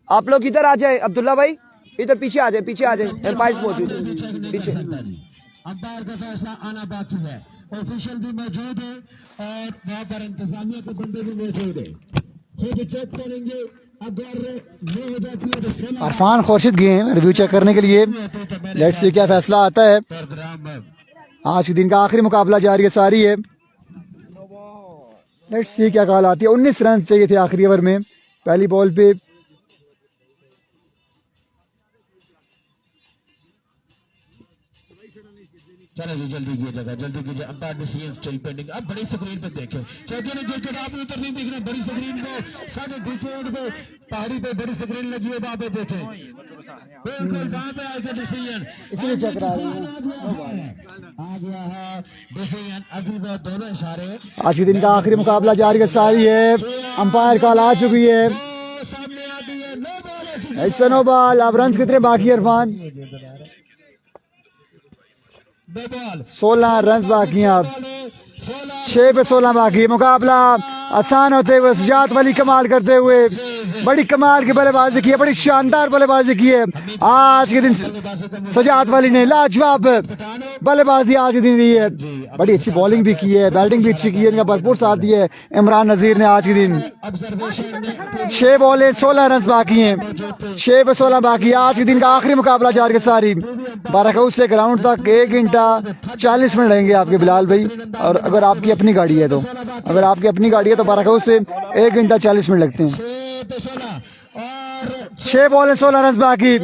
आप लोग इधर आ जाए, अब्दुल्ला भाई इधर पीछे आ जाए, एम्पायर मौजूद है पीछे। अंपायर का फैसला आना बाकी है, ऑफिशियल भी मौजूद है और वहाँ पर इंतजामिया के बंदे भी मौजूद है। खुद चेक करेंगे, अगर नहीं हो जाती है तो 16 अरफान खुर्शीद गए हैं रिव्यू चेक करने के लिए। लेट्स सी क्या फैसला आता है। आज के दिन का आखिरी मुकाबला जारी है सारी है। लेट्स सी क्या कॉल आती है। 19 रन चाहिए थे आखिरी ओवर में, पहली बॉल पे। चलो जी जल्दी कीजिए अंपायर डिसीजन चल पेंडिंग। अब बड़ी स्क्रीन पे देखें, चौके ने क्रिकेट आपने उधर नहीं देखना, बड़ी स्क्रीन पे साढ़े विकेट पे पहाड़ी पे बड़ी स्क्रीन लगी है, वहां पे देखें बिल्कुल वहां पे आएगा डिसीजन। इसलिए चेक करा रही आ गया है डिसीजन। अभी वो दोनों इशारे आज के दिन का आखिरी मुकाबला जारी है सारी है। अंपायर कॉल आ चुकी है, सामने आ गई है, no ball. It's no ball. अब रन कितने बाकी है इरफान? 16 रन बाकी हैं। अब 6 पे 16 बाकी। मुकाबला आसान होते हुए सजाद वली कमाल करते हुए बड़ी कमाल की बल्लेबाजी की है, बड़ी शानदार बल्लेबाजी की है आज के दिन। सजाद वली ने लाजवाब बल्लेबाजी आज के दिन रही है, बड़ी अच्छी बॉलिंग भी की है, बैटिंग भी अच्छी की है, इनका भरपूर साथ दिया है इमरान नजीर ने आज के दिन। 6 बॉलें 16 रन बाकी हैं, 6 पे 16 बाकी। आज के दिन का आखिरी मुकाबला जारी है सारी। बाराकौस से ग्राउंड तक 1 घंटा 40 मिनट लगेंगे आपके बिलाल भाई। और अगर आपकी अपनी गाड़ी है तो, अगर आपकी अपनी गाड़ी है तो बाराकौस से 1 घंटा 40 मिनट लगते हैं। 6 बॉलें 16 रन बाकी।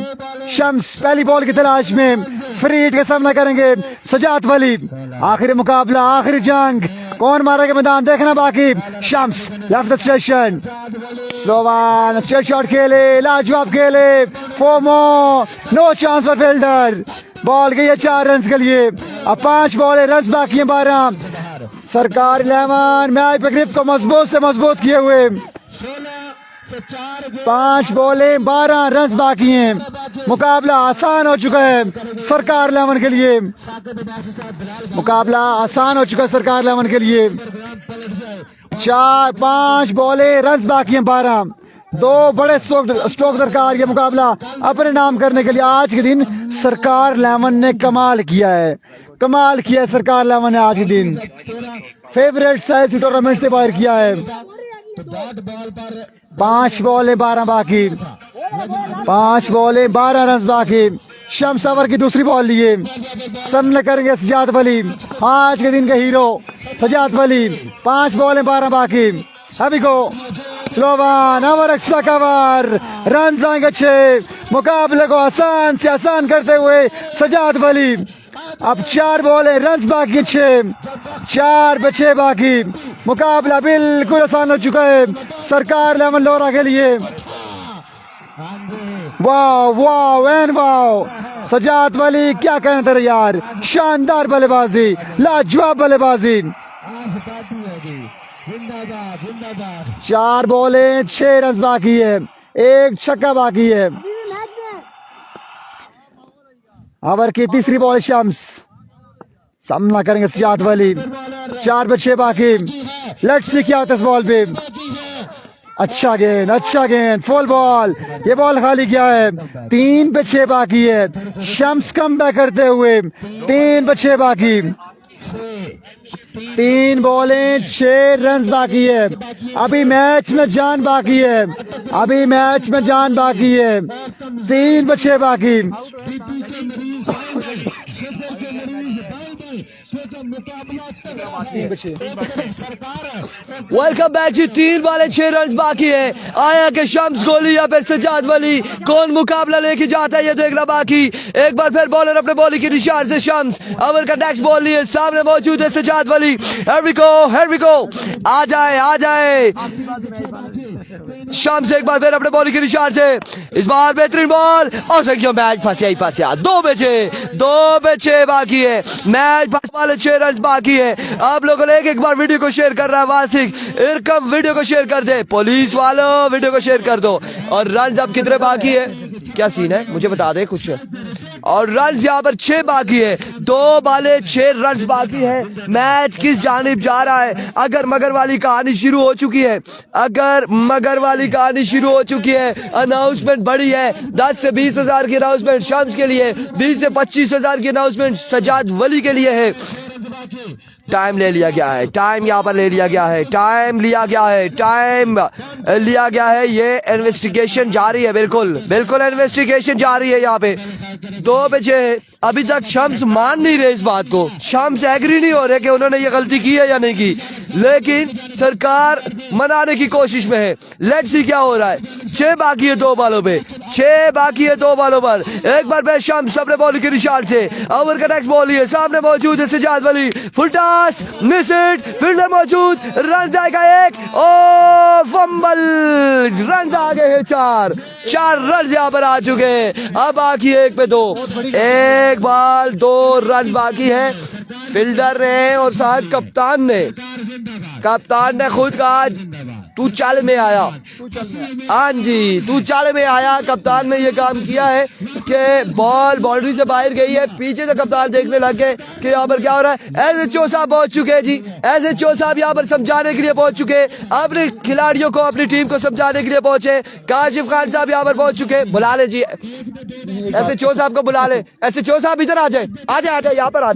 शम्स पहली बॉल की तलाश में, फ्री हिट का सामना करेंगे सजाद वली। आखिरी मुकाबला, आखिरी जंग, कौन मारेगा मैदान देखना बाकी। Shams left station, slow one, straight shot खेले, लाजवाब खेले, फोमो, no chance for fielder. Ball गई है 4 रन के लिए। अब 5 बॉलें रन बाकी हैं 12। सरकार 11 मैच पे गिरफ्त को मजबूत से मजबूत किए हुए। 5 बॉलें 12 रन बाकी हैं। मुकाबला आसान हो चुका है सरकार 11 के लिए। मुकाबला आसान हो चुका है सरकार 11 के लिए। 5 बॉलें रन बाकी हैं 12। 2 बड़े स्ट्रोक दरकार ये मुकाबला अपने नाम करने के लिए। आज के दिन सरकार 11 ने कमाल किया है, कमाल किया है सरकार 11 ने आज के दिन। फेवरेट साइज टूर्नामेंट से बाहर किया है। 5 बॉलें 12 बाकी, 5 बॉलें 12 रन बाकी। शम्स ओवर की दूसरी बॉल लिए, सामना करेंगे सजाद वली, आज के दिन का हीरो सजाद वली। 5 बॉलें 12 बाकी, अभी को स्लोवान ओवर एक्स्ट्रा कवर, रन आएंगे अच्छे, मुकाबले को आसान से आसान करते हुए सजाद वली। अब 4 बॉलें रन बाकी, 4 पे 6 बाकी, मुकाबला बिल्कुल आसान हो चुका है सरकार लेमन लोरा के लिए। वाह वाह एंड वाह, सजाद वली क्या कहना तेरे यार, शानदार बल्लेबाजी, लाजवाब बल्लेबाजी। 4 बॉलें 6 रन बाकी है, 1 छक्का बाकी है। ओवर की तीसरी बॉल शम्स, सामना करेंगे सजाद वली, 4 पे 6 बाकी। लेट्स सी क्या होता है इस बॉल पे। अच्छा गेंद, फुल बॉल, ये बॉल खाली गया है। 3 पे 6 बाकी है, शम्स कम बैक करते हुए 3 पे 6 बाकी, 3 बॉलें 6 रन बाकी है। अभी मैच में जान बाकी है, 3 पे 6 बाकी। वेलकम बैक जी। 3 बॉलें 6 रन बाकी है। आया कि शम्स गोली या फिर सजाद वली, कौन मुकाबला लेके जाता है ये देखना बाकी। एक बार फिर बॉलर अपने बॉलिंग की निशान से शम्स, ओवर का नेक्स्ट बॉल लिए, सामने मौजूद है सजाद वली। Here we go, आ जाए शम्स एक बार फिर अपने बॉलिंग की निशान से, इस बार बेहतरीन बॉल और मैच फंसे 2 पे 6 बाकी है, मैच वाले 6 रन बाकी है। आप लोगों ने एक बार वीडियो को शेयर कर रहा है, वासिक इरकम वीडियो को शेयर कर दे, पुलिस वालों वीडियो को शेयर कर दो। और रन अब कितने बाकी है, क्या सीन है मुझे बता दे कुछ। और रन यहाँ पर 6 बाकी है, 2 बॉलें 6 रन बाकी है। मैच किस जानिब जा रहा है। अगर मगर वाली कहानी शुरू हो चुकी है, अनाउंसमेंट बड़ी है, 10 से 20 हजार की अनाउंसमेंट शम्स के लिए, 20 से 25 हजार की अनाउंसमेंट सजाद वली के लिए है। टाइम लिया गया है, ये इन्वेस्टिगेशन जारी है, बिल्कुल इन्वेस्टिगेशन जारी है यहाँ पे। 2 पे 6, अभी तक शम्स मान नहीं रहे इस बात को, शम्स एग्री नहीं हो रहे कि उन्होंने ये गलती की है या नहीं की, लेकिन सरकार मनाने की कोशिश में है। लेट्स सी क्या हो रहा है। 6 बाकी है 2 बॉलों पे, 6 बाकी है 2 बॉलों पर। एक बार फिर शम्स अपने बॉलिंग के निशान से, ओवर का नेक्स्ट बॉल है, सामने मौजूद है Sajjad Wali, full toss, miss it, fielder मौजूद, रन जाएगा 1, ओ फंबल, रन आ गए हैं 4 रन यहाँ पर आ चुके हैं। अब बाकी है 1 पे 2, 1 बॉल 2 रन बाकी है। फील्डर ने और साथ कप्तान ने खुद कहा तू चाल में आया, हाँ जी तू चाल में आया। कप्तान ने ये काम किया है कि बॉल बाउंड्री से बाहर गई है, पीछे से कप्तान देखने लग गए कि यहाँ पर क्या हो रहा है। एसएचओ साहब पहुंच चुके हैं जी, एसएचओ साहब यहाँ पर समझाने के लिए पहुंच चुके, अपने खिलाड़ियों को अपनी टीम को समझाने के लिए पहुंचे। काशिफ खान साहब यहाँ पर पहुंच चुके, बुला ले जी एसएचओ साहब को, बुला ले। एसएचओ साहब इधर आ जाए यहाँ पर आ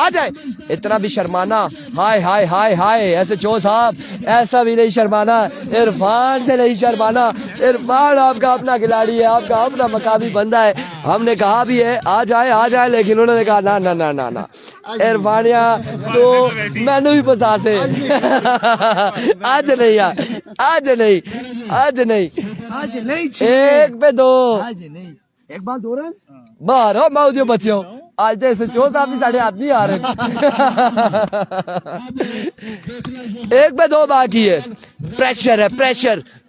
जाए। इतना भी शर्माना, हाय एसएचओ साहब ऐसा भी नहीं शर्माना, इरफान से नहीं शर्माना। इरफान आपका अपना खिलाड़ी है, आपका अपना मकामी बंदा है। हमने कहा भी है आ जाए, लेकिन उन्होंने कहा ना इरफानिया तो मैंने भी फंसा से आज नहीं 1 पे 2, एक बार 2 रन बाहर माउदियो बच्चों, आज तो एसएचओ साहब भी साढ़े हाथ नहीं आ रहे। 1 पे 2 बाकी है। प्रेशर है,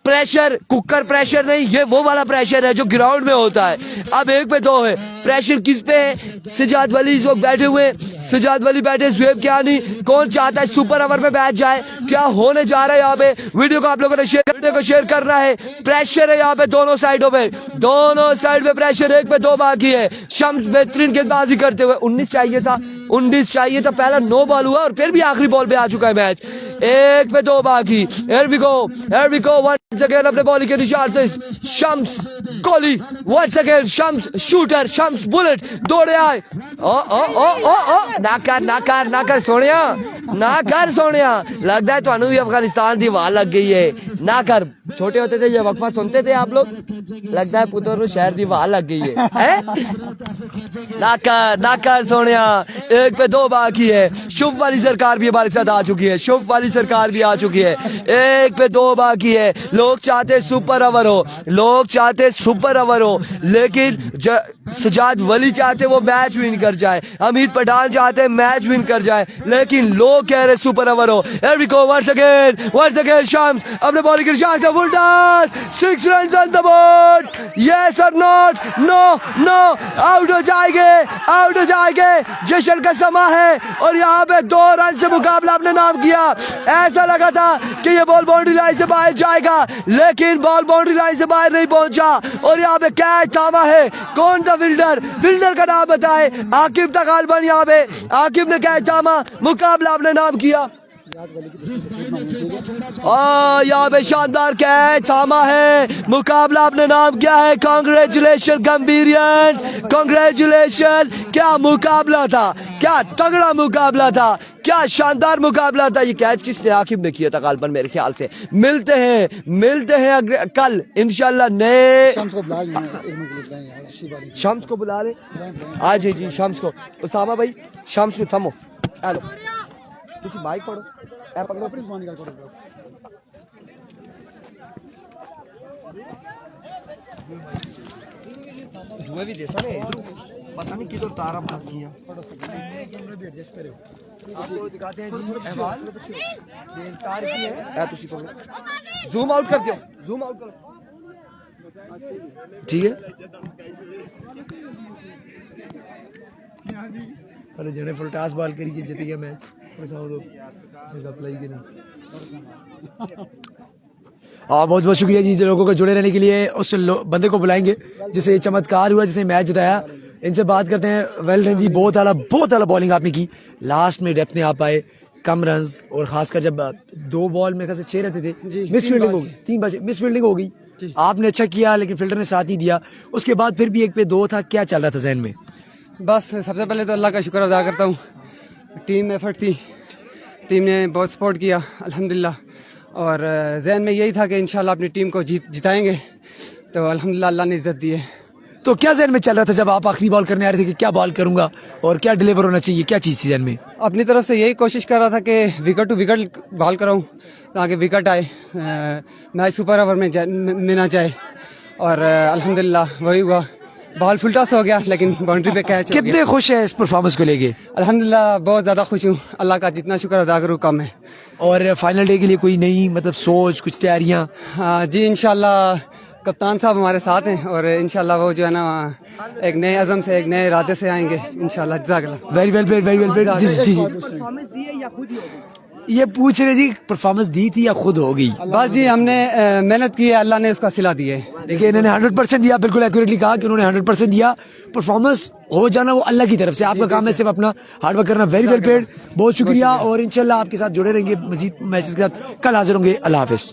प्रेशर कुकर प्रेशर नहीं, ये वो वाला प्रेशर है जो ग्राउंड में होता है। अब 1 पे 2 है, प्रेशर किस पे है। सजाद वली इस वक्त बैठे हुए, सजाद वली बैठे, ज़ुएब कियानी, कौन चाहता है सुपर ओवर में बैठ जाए, क्या होने जा रहा है यहाँ पे। वीडियो को आप लोगों ने शेयर करना है। प्रेशर है यहाँ पे दोनों साइड पे प्रेशर। 1 पे 2 बाकी है। शम्स बेहतरीन गेंदबाजी करते हुए, 19 चाहिए था, पहला 9 बॉल हुआ और फिर भी आखिरी बॉल पे आ चुका है मैच। 1 पे 2 बाकी। Here we go once again अपने बॉलिंग के निशान से Shams Kohli once again Shams shooter Shams bullet दौड़े आए ओ ना कर सोनिया लगता है ਤੁਹਾਨੂੰ भी अफगानिस्तान की वाह लग गई है ना कर छोटे होते थे ये वक्फा सुनते थे आप लोग लगता है पुत्र शहर की वाह लग गई है ना कर सोनिया एक पे दो बाकी है शुभ वाली सरकार भी हमारे साथ आ चुकी है शुभ वाली सरकार भी आ चुकी है एक पे दो बाकी है लोग चाहते सुपर ओवर हो लेकिन सजाद वली चाहते वो मैच विन कर जाए हमीद पठान चाहते मैच विन कर जाए लेकिन लोग कह रहे सुपर ओवर हो वंस अगेन शम्स अपने बॉलिंग के इशारे से full toss 6 run on the board yes और नॉट नो आउट हो जाएंगे जश्न का समा है और यहाँ पे 2 रन से मुकाबला अपने नाम किया ऐसा लगा था कि ये बॉल बाउंड्री लाइन से बाहर जाएगा लेकिन बॉल बाउंड्री लाइन से बाहर नहीं पहुंचा और यहाँ पे कैच थामा है कौन था फील्डर का नाम बताए आकिब तकालबन यहाँ पे आकिब ने कैच थामा मुकाबला अपने नाम किया यहाँ पे शानदार कैच थामा है मुकाबला अपने नाम किया है कांग्रेचुलेशन कांग्रेचुलेशन क्या मुकाबला था क्या तगड़ा मुकाबला था क्या शानदार मुकाबला था ये कैच किसने आकिब ने किया था कालबन मेरे ख्याल से मिलते हैं कल इंशाल्लाह नए शम्स को बुला ले आज जी शम्स को उसामा भाई शम्स को थमो हेलो तुसी बाइक पढ़ो ए पकड़ो प्लीज फोन निकाल पढ़ो धुआं भी देसा रे पता नहीं किधर तारा फंस गया एडजस्ट करो आपको दिखाते हैं जी अहवाल ये तार की है ए तुसी पकड़ो जूम आउट कर करो ठीक है अरे जने फुल टॉस बॉल करी के जीत गया मैच बहुत बहुत शुक्रिया जी लोगों को जुड़े रहने के लिए उस बंदे को बुलाएंगे जिसे चमत्कार हुआ जिसने मैच जिताया इनसे बात करते हैं वेल डन जी बहुत आला बॉलिंग आपने की लास्ट में डेप्थ में आ पाए कम रन्स और खासकर जब 2 बॉल में से 6 रहते थे मिस फील्डिंग हो गई 3 बचे मिस फील्डिंग हो गई आपने अच्छा किया लेकिन फील्डर ने साथ नहीं दिया उसके बाद फिर भी 1 पे 2 था क्या चल रहा था जहन में बस सबसे पहले तो अल्लाह का शुक्र अदा करता हूँ टीम एफर्ट थी टीम ने बहुत सपोर्ट किया अल्हम्दुलिल्लाह और जहन में यही था कि इंशाल्लाह अपनी टीम को जिताएंगे तो अल्हम्दुलिल्लाह अल्लाह ने इज्जत दी है तो क्या जहन में चल रहा था जब आप आखिरी बॉल करने आ रहे थे कि क्या बॉल करूंगा और क्या डिलीवर होना चाहिए क्या चीज़ थी जहन में अपनी तरफ से यही कोशिश कर रहा था कि विकेट टू विकेट बॉल कराऊँ ताकि विकेट आए मैच सुपर ओवर में ना जाए और अल्हम्दुलिल्लाह वही हुआ बॉल फुल टॉस हो गया लेकिन बाउंड्री पे कैच कितने खुश है इस परफॉर्मेंस को लेके अल्हम्दुलिल्लाह बहुत ज़्यादा खुश हूँ अल्लाह का जितना शुक्र अदा करूँ कम है और फाइनल डे के लिए कोई नई मतलब सोच कुछ तैयारियां जी इंशाल्लाह कप्तान साहब हमारे साथ हैं और इंशाल्लाह वो जो है ना एक नए अज़म से एक नए इरादे से आएंगे इंशाल्लाह जज़ाकल्लाह वेरी वेल प्लेड जी ये पूछ रहे जी परफॉर्मेंस दी थी या खुद हो गई बस जी हमने मेहनत की है अल्लाह ने उसका सिला दिया है देखिए इन्होंने 100% दिया बिल्कुल एक्यूरेटली कहा कि उन्होंने 100% दिया परफॉर्मेंस हो जाना वो अल्लाह की तरफ से आपका काम है सिर्फ अपना हार्डवर्क करना वेरी वेल प्लेड बहुत शुक्रिया और इंशाल्लाह आपके साथ जुड़े रहेंगे मजीद मैचेस के साथ कल हाजिर होंगे अल्लाह हाफिज